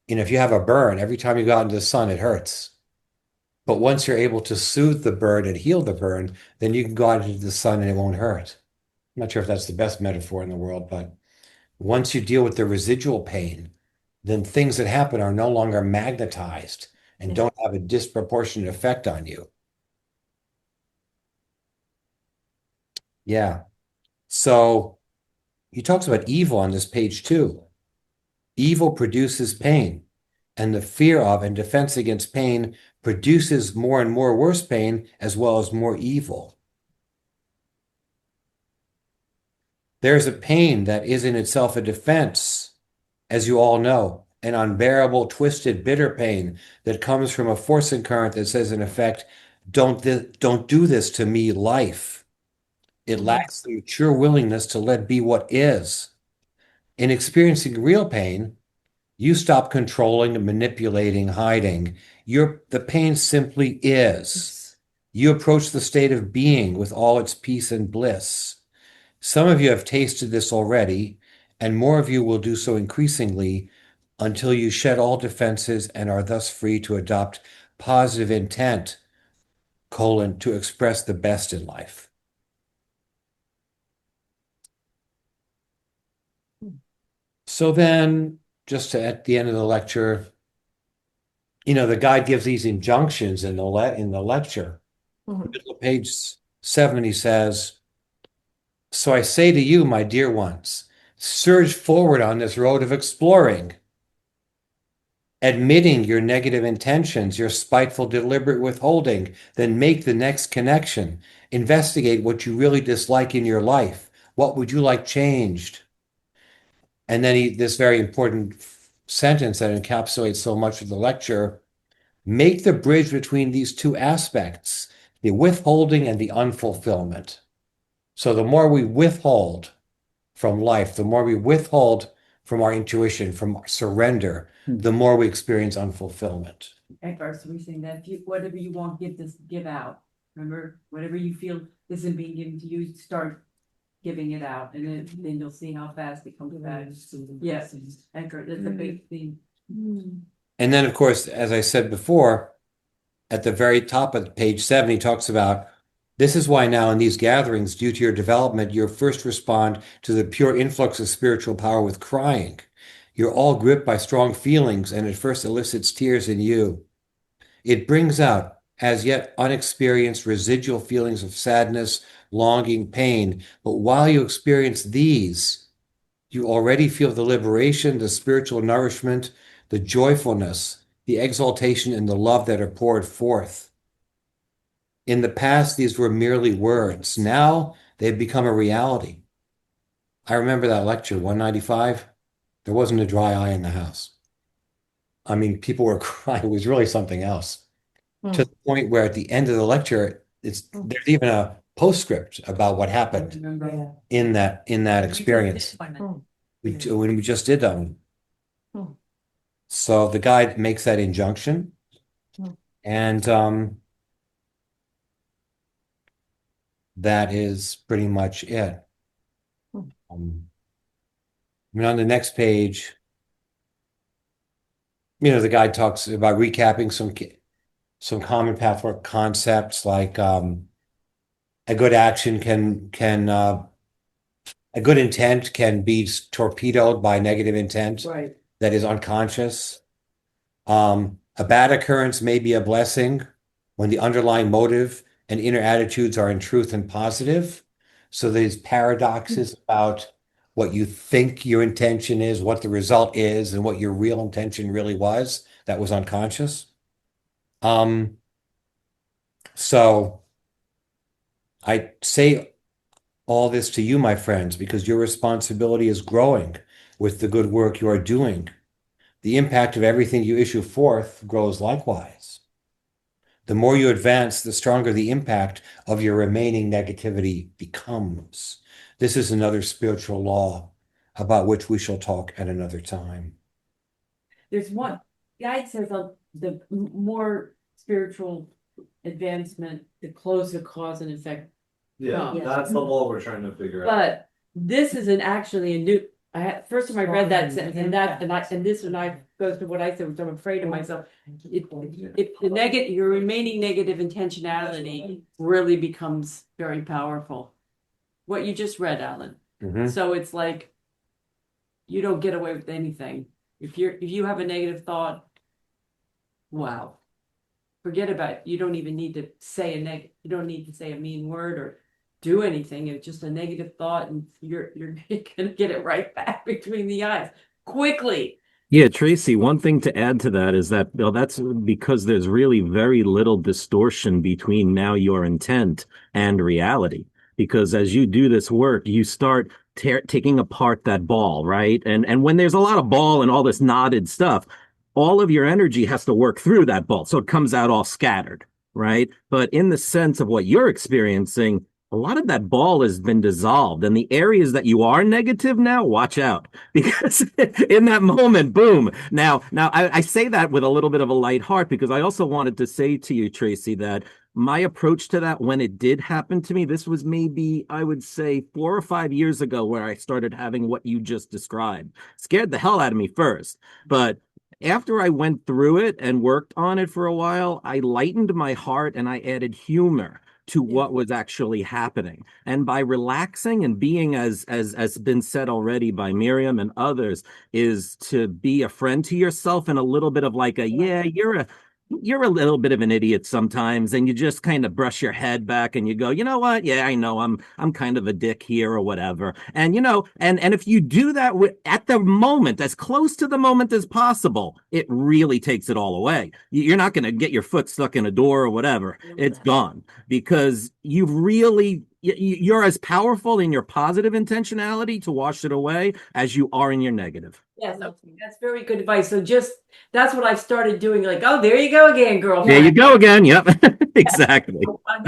S1: if you have a burn, every time you go out into the sun, it hurts. But once you're able to soothe the burn and heal the burn, then you can go out into the sun and it won't hurt. I'm not sure if that's the best metaphor in the world, but once you deal with the residual pain, then things that happen are no longer magnetized and don't have a disproportionate effect on you. Yeah. So he talks about evil on this page too. Evil produces pain, and the fear of and defense against pain produces more and more worse pain as well as more evil. There's a pain that is in itself a defense, as you all know, an unbearable, twisted, bitter pain that comes from a forcing current that says, in effect, don't do this to me, life. It lacks the mature willingness to let be what is. In experiencing real pain, you stop controlling, manipulating, hiding. The pain simply is. You approach the state of being with all its peace and bliss. Some of you have tasted this already, and more of you will do so increasingly until you shed all defenses and are thus free to adopt positive intent, to express the best in life. So then, just at the end of the lecture, the guide gives these injunctions in the lecture. Middle of page 7, he says, "So I say to you, my dear ones, surge forward on this road of exploring, admitting your negative intentions, your spiteful, deliberate withholding, then make the next connection. Investigate what you really dislike in your life. What would you like changed?" And then this very important sentence that encapsulates so much of the lecture: make the bridge between these two aspects, the withholding and the unfulfillment. So the more we withhold from life, the more we withhold from our intuition, from surrender, the more we experience unfulfillment.
S5: Eckhart, so we're saying that whatever you want, give out. Remember, whatever you feel isn't being given to you, start giving it out, and then you'll see how fast it comes back. Yes, Eckhart, that's a big thing.
S1: And then, of course, as I said before, at the very top of page 7, he talks about, this is why now in these gatherings, due to your development, you first respond to the pure influx of spiritual power with crying. You're all gripped by strong feelings, and it first elicits tears in you. It brings out as yet unexperienced residual feelings of sadness, longing, pain. But while you experience these, you already feel the liberation, the spiritual nourishment, the joyfulness, the exaltation, and the love that are poured forth. In the past, these were merely words. Now they've become a reality. I remember that lecture, 195. There wasn't a dry eye in the house. I mean, people were crying. It was really something else. To the point where at the end of the lecture, there's even a postscript about what happened in that experience. When we just did them. So the guide makes that injunction, and that is pretty much it. I mean, on the next page, the guide talks about recapping some common pathwork concepts, like a good action a good intent can be torpedoed by negative intent that is unconscious. A bad occurrence may be a blessing when the underlying motive and inner attitudes are in truth and positive. So there's paradoxes about what you think your intention is, what the result is, and what your real intention really was that was unconscious. So I say all this to you, my friends, because your responsibility is growing with the good work you are doing. The impact of everything you issue forth grows likewise. The more you advance, the stronger the impact of your remaining negativity becomes. This is another spiritual law about which we shall talk at another time.
S5: There's one guide says the more spiritual advancement, the closer cause and effect.
S9: Yeah,
S5: Yeah.
S9: that's the law we're trying to figure out.
S5: But this isn't actually a new. I had first time I read that sentence and this one I goes to what I said, which I'm afraid of myself. If the negative, your remaining negative intentionality really becomes very powerful. What you just read, Alan.
S1: Mhm.
S5: So it's like you don't get away with anything. If you have a negative thought, wow. Forget about it. You don't even need to say you don't need to say a mean word or do anything. It's just a negative thought and you're gonna get it right back between the eyes quickly.
S8: Yeah, Tracy, one thing to add to that is that, well, that's because there's really very little distortion between now your intent and reality. Because as you do this work, you start taking apart that ball, right? And when there's a lot of ball and all this knotted stuff, all of your energy has to work through that ball. So it comes out all scattered, right? But in the sense of what you're experiencing, a lot of that ball has been dissolved. And the areas that you are negative now, watch out. Because in that moment, boom. Now I say that with a little bit of a light heart because I also wanted to say to you, Tracy, that my approach to that when it did happen to me, this was maybe, I would say, 4 or 5 years ago where I started having what you just described. Scared the hell out of me first. But after I went through it and worked on it for a while, I lightened my heart and I added humor to what was actually happening. And by relaxing and being, as been said already by Miriam and others, is to be a friend to yourself and a little bit of like you're a little bit of an idiot sometimes, and you just kind of brush your head back and you go, you know what? Yeah, I know I'm kind of a dick here or whatever. And and if you do that at the moment, as close to the moment as possible, it really takes it all away. You're not going to get your foot stuck in a door or whatever. It's gone because you're as powerful in your positive intentionality to wash it away as you are in your negative.
S5: Yeah, so that's very good advice. So that's what I've started doing. Like, oh, there you go again, girl.
S8: There you go again. Yep, exactly.
S5: I'm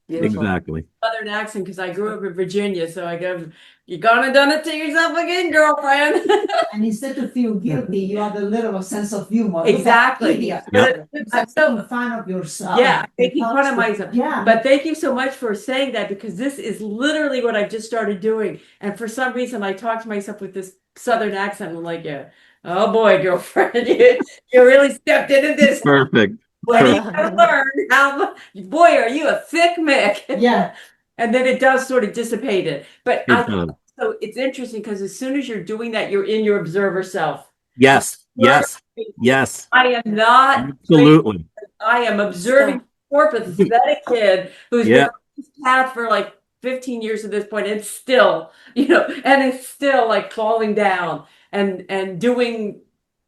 S8: Exactly.
S5: Southern accent because I grew up in Virginia, so I go, "You gonna done it to yourself again, girlfriend."
S3: And instead of feel guilty, you have a little sense of humor.
S5: Exactly.
S3: Look at
S5: But
S3: idiot.
S5: I'm so
S3: Making fun of yourself.
S5: yeah,
S3: It
S5: making fun
S3: helps
S5: of
S3: to-
S5: myself.
S3: Yeah.
S5: But thank you so much for saying that because this is literally what I've just started doing. And for some reason, I talk to myself with this Southern accent. I'm like, yeah, oh boy, girlfriend, you really stepped into this.
S8: Perfect.
S5: When you gotta learn how, boy, are you a thick Mick.
S3: Yeah.
S5: And then it does sort of dissipate it. But
S8: It does.
S5: so it's interesting because as soon as you're doing that, you're in your observer self.
S8: Yes. Yes. Yes.
S5: I am not
S8: Absolutely.
S5: I am observing poor pathetic kid who's been
S8: Yeah.
S5: on this path for like 15 years at this point. It's still, and it's still like falling down and doing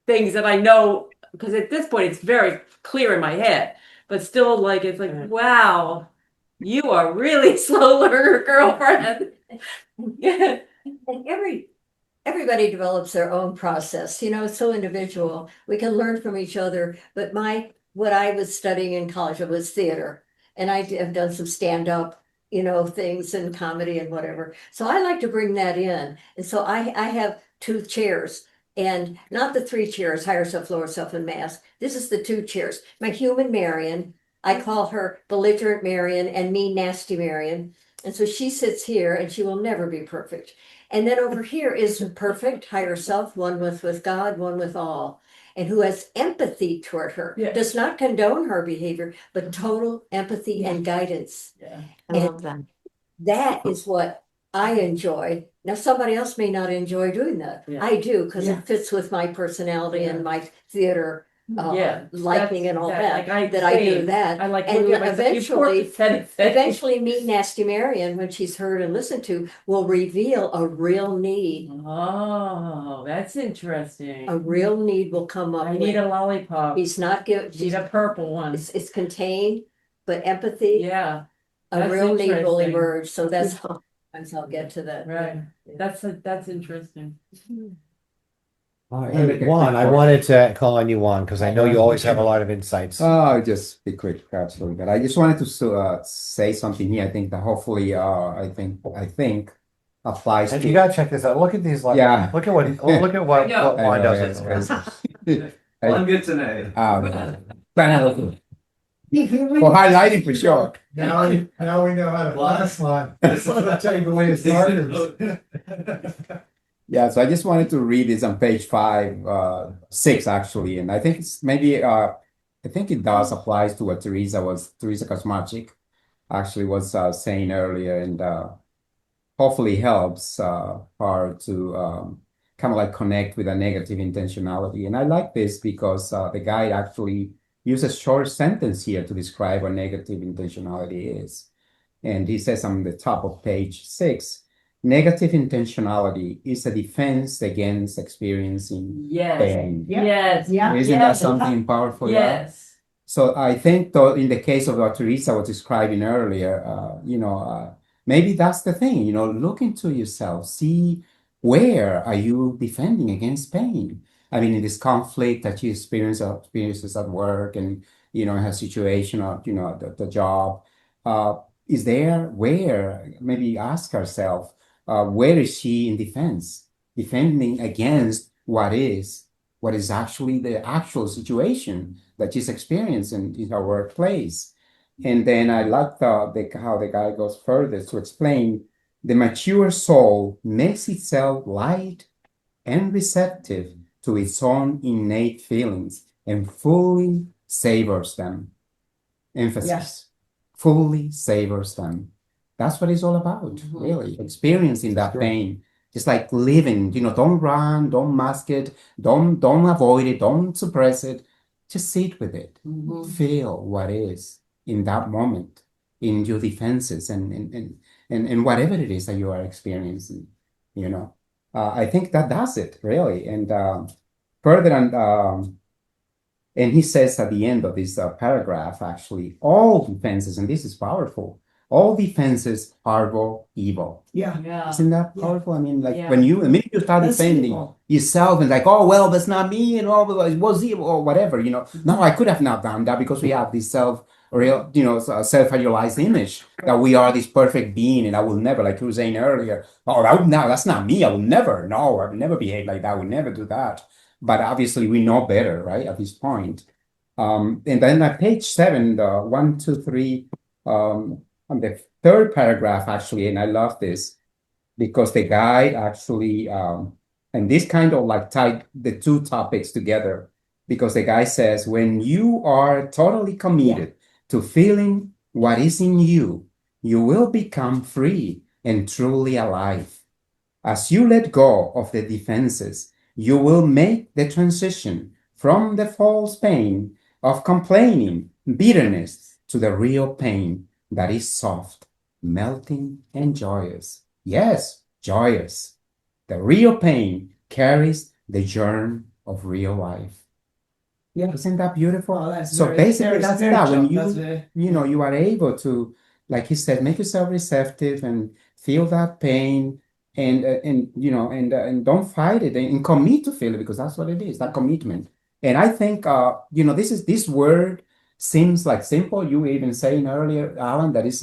S5: things that I know because at this point it's very clear in my head, but still like it's like, wow, you are really slow learner, girlfriend. Yeah.
S6: And everybody develops their own process, it's so individual. We can learn from each other, but what I was studying in college was theater, and I have done some stand-up, things and comedy and whatever. So I like to bring that in. And so I have 2 chairs, and not the 3 chairs, higher self, lower self, and mask. This is the 2 chairs. My human Marion, I call her belligerent Marion and me nasty Marion. And so she sits here and she will never be perfect. And then over here is the perfect higher self, one with God, one with all, and who has empathy toward her,
S5: Yeah.
S6: does not condone her behavior, but total empathy and guidance.
S5: Yeah.
S6: I love that. That is what I enjoy. Now, somebody else may not enjoy doing that.
S5: Yeah.
S6: I do because
S3: Yeah.
S6: it fits with my personality and my theater liking and all that,
S5: Like
S6: that I do that.
S5: I like
S6: And
S5: looking at myself, you poor
S6: eventually,
S5: pathetic thing.
S6: eventually me, Nasty Marion, when she's heard and listened to, will reveal a real need.
S5: Oh, that's interesting.
S6: A real need will come up.
S5: I need a lollipop.
S6: He's not
S5: Need
S6: giving,
S5: a purple one.
S6: it's contained, but empathy,
S5: Yeah,
S6: a
S5: that's
S6: real need will
S5: interesting.
S6: emerge. So that's how I'll get to that.
S5: right. That's interesting.
S1: All right. Juan, I wanted to call on you, Juan, because I know you always have a lot of insights.
S2: Just be quick, absolutely. But I just wanted to say something here. I think that hopefully, I think applies
S1: And
S2: to.
S1: you gotta check this out. Look at these.
S2: Yeah.
S1: Look at what
S5: I know.
S1: Juan
S2: I know,
S1: does.
S2: yeah,
S1: It's
S2: it's-
S1: crazy.
S9: One gets an A.
S2: For highlighting for sure.
S12: Now we know how to class one. Take away his starters.
S2: Yeah, so I just wanted to read this on page 6 actually, and I think it's maybe I think it does applies to what Teresa Kosmachik actually was saying earlier, and hopefully helps her to kind of like connect with a negative intentionality. And I like this because the guy actually uses a short sentence here to describe what negative intentionality is. And he says on the top of page 6, negative intentionality is a defense against experiencing pain.
S5: Yes.
S2: Isn't that something powerful?
S5: Yes.
S2: So I think though, in the case of what Teresa was describing earlier, maybe that's the thing, look into yourself, see where are you defending against pain? I mean, in this conflict that you experiences at work and, in her situation or, the job, is there where maybe ask herself, where is she in defense, defending against what is actually the actual situation that she's experiencing in her workplace. And then I like how the guy goes further to explain the mature soul makes itself light and receptive to its own innate feelings and fully savors them. Emphasis.
S3: Yes.
S2: Fully savors them. That's what it's all about, really. Experiencing that pain. Just like living, don't run, don't mask it, don't avoid it, don't suppress it. Just sit with it. Feel what is in that moment, in your defenses and whatever it is that you are experiencing, I think that does it, really. And further on, and he says at the end of this paragraph, actually, all defenses, and this is powerful, all defenses harbor evil.
S3: Yeah.
S2: Isn't that powerful? I mean, like
S5: Yeah.
S2: when you immediately you start
S3: That's
S2: defending
S3: evil.
S2: yourself and like, oh, well, that's not me, and all it was evil or whatever, No, I could have not done that because we have this self-idealized image that we are this perfect being, and I will never, like you were saying earlier, that's not me. I will never, no, I will never behave like that. I will never do that. But obviously we know better, right, at this point. And then at page 7, the 1, 2, 3, on the third paragraph, actually, and I love this because the guy actually, and this kind of like tied the two topics together, because the guy says, when you are totally committed to feeling what is in you, you will become free and truly alive. As you let go of the defenses, you will make the transition from the false pain of complaining, bitterness, to the real pain that is soft, melting, and joyous. Yes, joyous. The real pain carries the germ of real life.
S3: Yeah.
S2: Isn't that beautiful?
S3: Oh, that's
S2: So
S3: very-
S2: basically,
S3: very
S2: that's that. When
S3: spiritual. That's very-
S2: you are able to, like he said, make yourself receptive and feel that pain, and don't fight it and commit to feel it, because that's what it is, that commitment. And I think this word seems like simple. You were even saying earlier, Alan, that this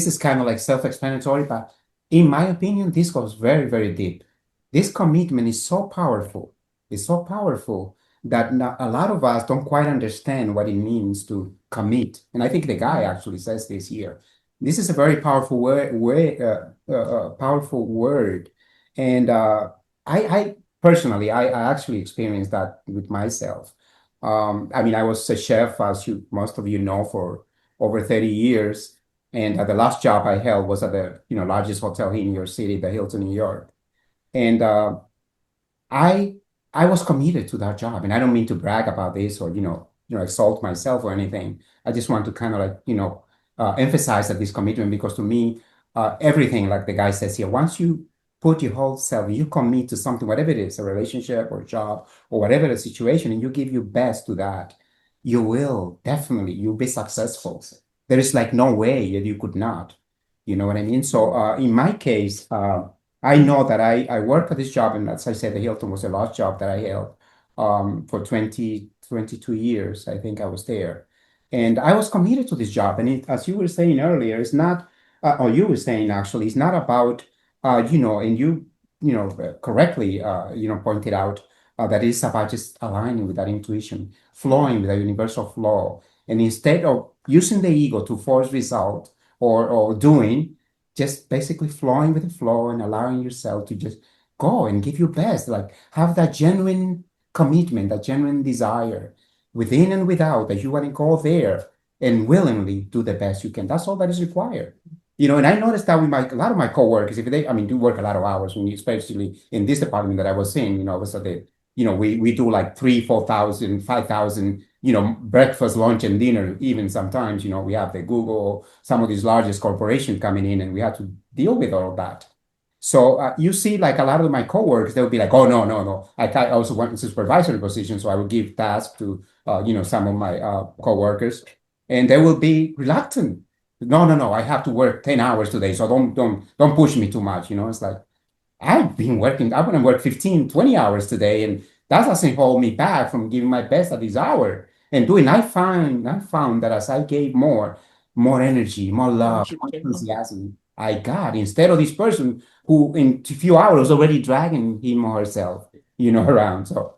S2: is kind of like self-explanatory, but in my opinion, this goes very, very deep. This commitment is so powerful. It's so powerful that a lot of us don't quite understand what it means to commit. And I think the guy actually says this here. This is a very powerful powerful word. And I personally, I actually experienced that with myself. I mean, I was a chef, as most of you know, for over 30 years. And the last job I held was at the largest hotel here in New York City, the Hilton, New York. And I I was committed to that job. And I don't mean to brag about this or, exalt myself or anything. I just want to kind of like, emphasize that this commitment, because to me, everything, like the guy says here, once you put your whole self, you commit to something, whatever it is, a relationship or a job or whatever the situation, and you give your best to that, you will definitely, you'll be successful. There is like no way that you could not. You know what I mean? So in my case, I know that I work at this job, and as I said, the Hilton was the last job that I held for 22 years. I think I was there. And I was committed to this job. And as you were saying earlier, it's not, or you were saying actually, it's not about, and correctly, pointed out that it's about just aligning with that intuition, flowing with that universal flow. And instead of using the ego to force result or doing, just basically flowing with the flow and allowing yourself to just go and give your best, like have that genuine commitment, that genuine desire within and without, that you want to go there and willingly do the best you can. That's all that is required. And I noticed that with a lot of my coworkers, if they, do work a lot of hours, especially in this department that I was in, was at the, we do like 3, 4,000, 5,000, breakfast, lunch, and dinner. Even sometimes, we have the Google, some of these largest corporations coming in, and we have to deal with all of that. So you see, like a lot of my coworkers, they'll be like, "Oh, no, no, no! I also want a supervisory position, so I will give tasks to, some of my coworkers, and they will be reluctant. No, no, no! I have to work 10 hours today, so don't push me too much. It's like I'm going to work 15, 20 hours today, and that doesn't hold me back from giving my best at this hour and doing. I found that as I gave more energy, more love, more enthusiasm, I got, instead of this person who in a few hours was already dragging him or herself, around. So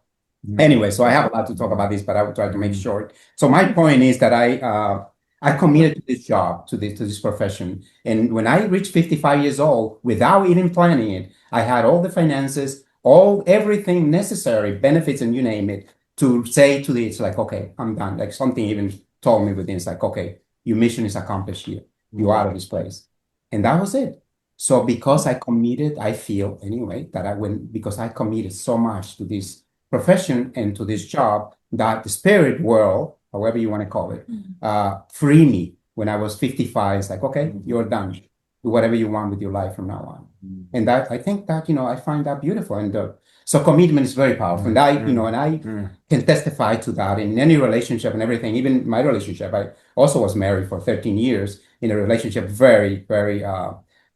S2: anyway, so I have a lot to talk about this, but I will try to make it short. So my point is that I committed to this job, to this profession. And when I reached 55 years old, without even planning it, I had all the finances, everything necessary, benefits, and you name it, to say to it's like, okay, I'm done. Like something even told me within, it's like, okay, your mission is accomplished here. You're out of this place. And that was it. So because I committed, I feel anyway that because I committed so much to this profession and to this job, that the spirit world, however you want to call it, free me when I was 55. It's like, okay, you're done. Do whatever you want with your life from now on. And that, I think that, I find that beautiful. And so commitment is very powerful. And I can testify to that in any relationship and everything. Even my relationship, I also was married for 13 years in a relationship, very, very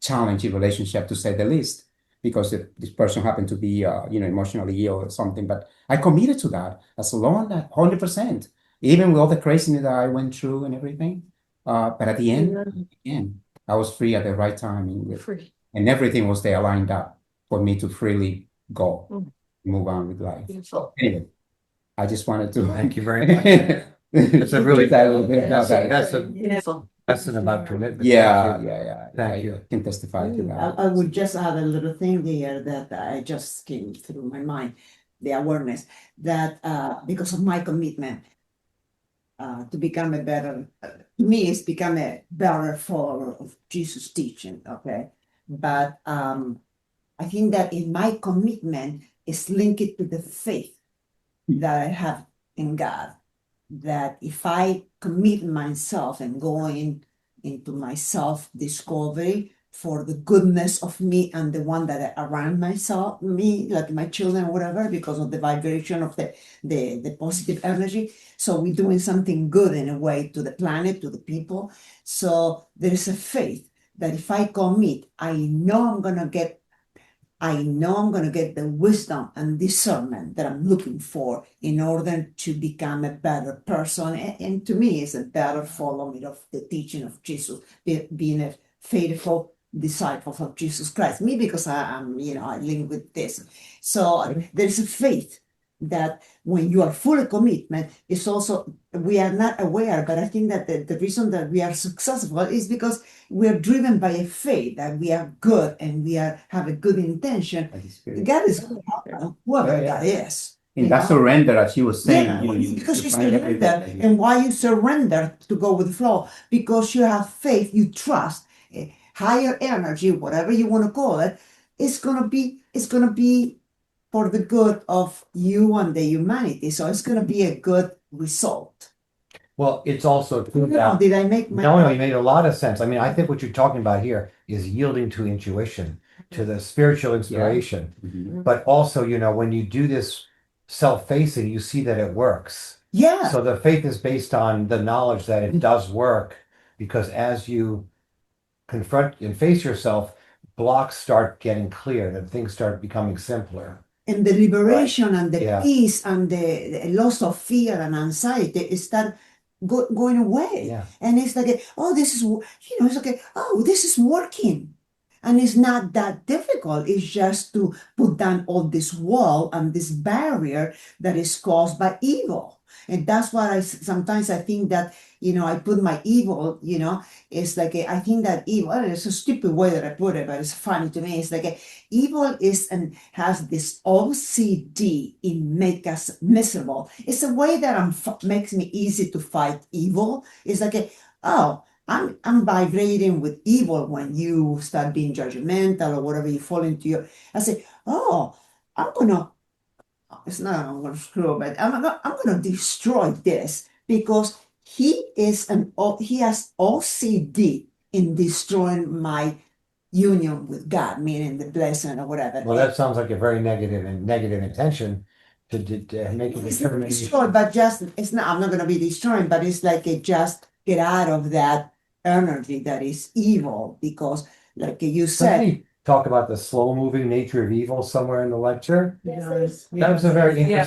S2: challenging relationship, to say the least, because this person happened to be, emotionally ill or something. But I committed to that as long as 100%, even with all the craziness that I went through and everything. But at the end, again, I was free at the right time, and everything was there lined up for me to freely go, move on with life. So anyway, I just wanted to
S1: Thank you very much. It's a really
S2: that a little bit about that.
S1: that's a lesson about commitment.
S2: Yeah.
S1: Thank you.
S2: I can testify to that.
S3: I would just add a little thing there that I just came through my mind, the awareness that because of my commitment to become a better, to me, it's become a better follower of Jesus' teaching, okay? But I think that in my commitment is linked to the faith that I have in God, that if I commit myself and going into my self-discovery for the goodness of me and the one that around myself, me, like my children or whatever, because of the vibration of the positive energy. So we're doing something good in a way to the planet, to the people. So there is a faith that if I commit, I know I'm gonna get the wisdom and discernment that I'm looking for in order to become a better person. And to me, it's a better follower of the teaching of Jesus, being a faithful disciple of Jesus Christ. Me, because I'm, I link with this. So there's a faith that when you are fully commitment, it's also, we are not aware, but I think that the reason that we are successful is because we are driven by a faith that we are good and we have a good intention. God is good, whoever God is.
S2: In that surrender, as you were saying,
S3: because you surrender. And why you surrender to go with the flow? Because you have faith, you trust, higher energy, whatever you want to call it, it's gonna be for the good of you and the humanity. So it's going to be a good result.
S1: Well, it's also true
S3: No,
S1: that
S3: did I make my
S1: no, you made a lot of sense. I mean, I think what you're talking about here is yielding to intuition, to the spiritual inspiration.
S2: Mhm.
S1: But also, when you do this self-facing, you see that it works.
S3: Yeah.
S1: So the faith is based on the knowledge that it does work, because as you confront and face yourself, blocks start getting cleared and things start becoming simpler.
S3: And the liberation and the
S1: Yeah.
S3: peace and the loss of fear and anxiety start going away.
S1: Yeah.
S3: And it's like, oh, this is, it's like, oh, this is working. And it's not that difficult. It's just to put down all this wall and this barrier that is caused by evil. And that's why sometimes I think that, I put my evil, it's like, I think that evil, it's a stupid way that I put it, but it's funny to me. It's like, evil is and has this OCD in make us miserable. It's a way that makes me easy to fight evil. It's like, oh, I'm vibrating with evil when you start being judgmental or whatever you fall into your. I say, oh, it's not I'm gonna screw, but I'm gonna destroy this because he has OCD in destroying my union with God, meaning the blessing or whatever.
S1: Well, that sounds like a very negative intention to make a
S3: It's not
S1: determination.
S3: destroy, but just it's not. I'm not gonna be destroying, but it's like just get out of that energy that is evil because, like you
S1: Doesn't
S3: said,
S1: he talk about the slow-moving nature of evil somewhere in the lecture?
S10: Yes,
S1: That was a very
S5: Yeah.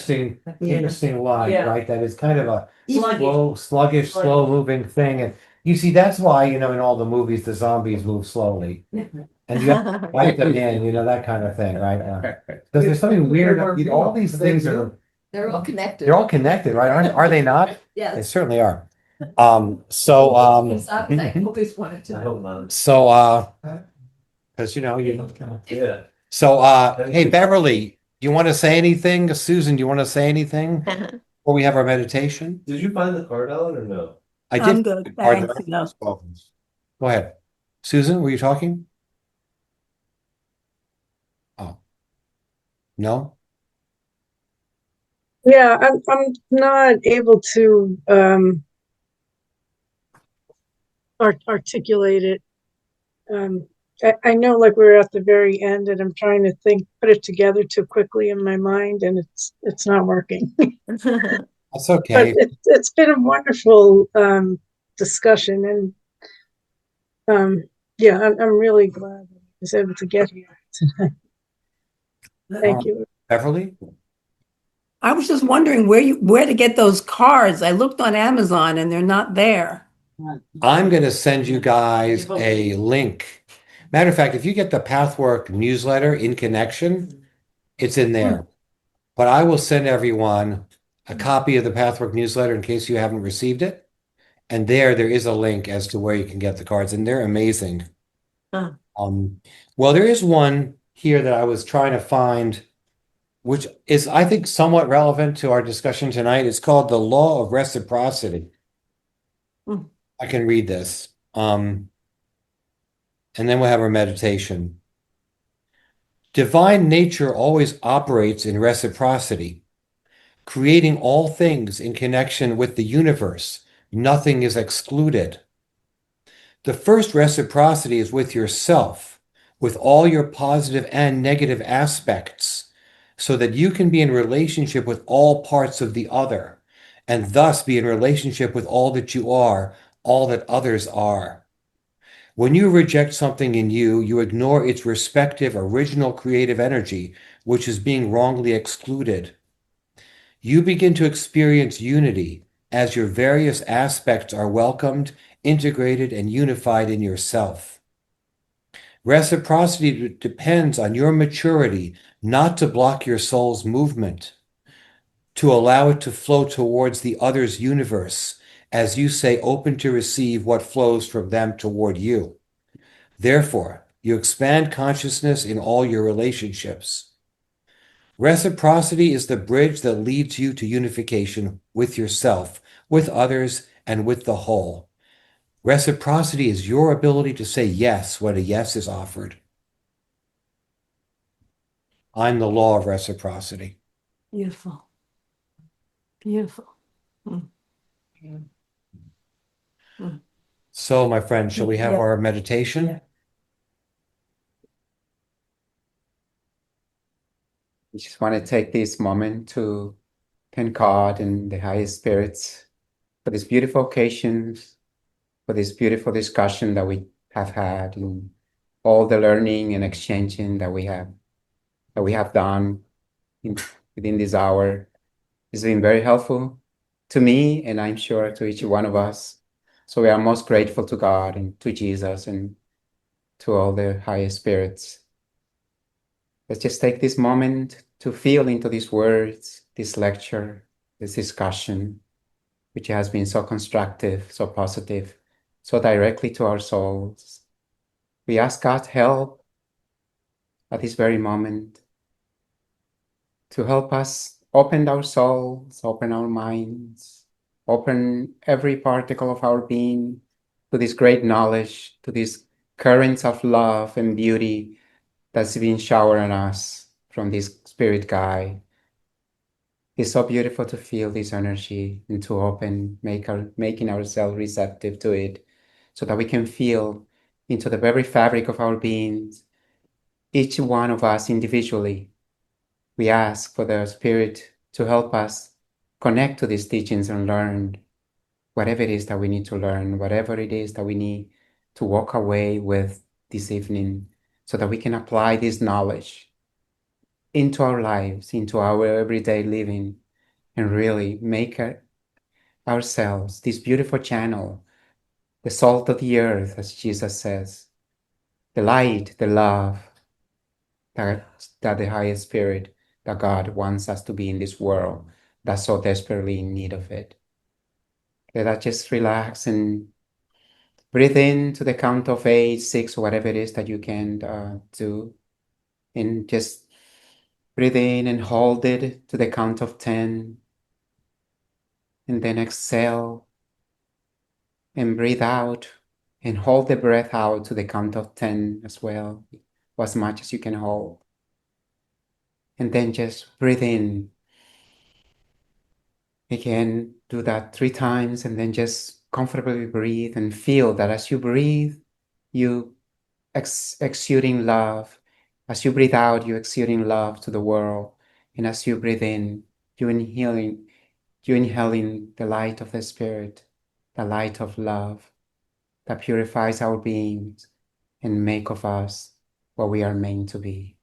S1: interesting line,
S5: Yeah.
S1: right? That is kind of a
S5: Sluggish.
S1: sluggish, slow-moving thing. And you see, that's why, in all the movies, the zombies move slowly. And you have to fight them in, that kind of thing, right? Because there's something weird. All these things
S4: They're all connected.
S1: they're all connected, right? Are they not? They
S4: Yes.
S1: certainly are.
S4: It's obvious. I always wanted to know.
S1: Because
S9: Yeah.
S1: So, hey, Beverly, do you want to say anything? Susan, do you want to say anything before we have our meditation?
S9: Did you find the card, Ellen, or no?
S1: I did.
S13: I'm good, thanks, no.
S1: Go ahead. Susan, were you talking? Oh, no?
S13: Yeah, I'm not able to articulate it. I know like we're at the very end and I'm trying to put it together too quickly in my mind and it's not working.
S1: That's
S13: But
S1: okay.
S13: it's been a wonderful discussion and yeah, I'm really glad I was able to get here tonight. Thank you.
S1: Beverly?
S7: I was just wondering where to get those cards. I looked on Amazon and they're not there.
S1: I'm going to send you guys a link. Matter of fact, if you get the Pathwork newsletter in connection, it's in there. But I will send everyone a copy of the Pathwork newsletter in case you haven't received it. And there is a link as to where you can get the cards, and they're amazing.
S6: Huh.
S1: Well, there is one here that I was trying to find, which is, I think, somewhat relevant to our discussion tonight. It's called the Law of Reciprocity.
S6: Hmm.
S1: I can read this. And then we'll have our meditation. Divine nature always operates in reciprocity, creating all things in connection with the universe. Nothing is excluded. The first reciprocity is with yourself, with all your positive and negative aspects, so that you can be in relationship with all parts of the other, and thus be in relationship with all that you are, all that others are. When you reject something in you, you ignore its respective original creative energy, which is being wrongly excluded. You begin to experience unity as your various aspects are welcomed, integrated, and unified in yourself. Reciprocity depends on your maturity not to block your soul's movement, to allow it to flow towards the other's universe, as you say, open to receive what flows from them toward you. Therefore, you expand consciousness in all your relationships. Reciprocity is the bridge that leads you to unification with yourself, with others, and with the whole. Reciprocity is your ability to say yes when a yes is offered. I'm the law of reciprocity.
S5: Beautiful. Beautiful.
S1: So, my friend, shall we have
S5: Yeah.
S1: our meditation?
S5: Yeah.
S2: We just want to take this moment to thank God and the highest spirits for these beautiful occasions, for this beautiful discussion that we have had, and all the learning and exchanging that we have done within this hour. It's been very helpful to me, and I'm sure to each one of us. So we are most grateful to God and to Jesus and to all the highest spirits. Let's just take this moment to feel into these words, this lecture, this discussion, which has been so constructive, so positive, so directly to our souls. We ask God's help at this very moment to help us open our souls, open our minds, open every particle of our being to this great knowledge, to these currents of love and beauty that's been showered on us from this spirit guide. It's so beautiful to feel this energy and to open, making ourselves receptive to it so that we can feel into the very fabric of our beings, each one of us individually. We ask for the Spirit to help us connect to these teachings and learn whatever it is that we need to learn, whatever it is that we need to walk away with this evening, so that we can apply this knowledge into our lives, into our everyday living, and really make ourselves this beautiful channel, the salt of the earth, as Jesus says, the light, the love that the highest spirit, that God wants us to be in this world that's so desperately in need of it. Let us just relax and breathe in to the count of 8, 6, whatever it is that you can do. And just breathe in and hold it to the count of 10. And then exhale and breathe out and hold the breath out to the count of 10 as well, or as much as you can hold. And then just breathe in. Again, do that 3 times and then just comfortably breathe and feel that as you breathe, you exuding love. As you breathe out, you exuding love to the world. And as you breathe in, you inhaling the light of the Spirit, the light of love that purifies our beings and make of us what we are meant to be.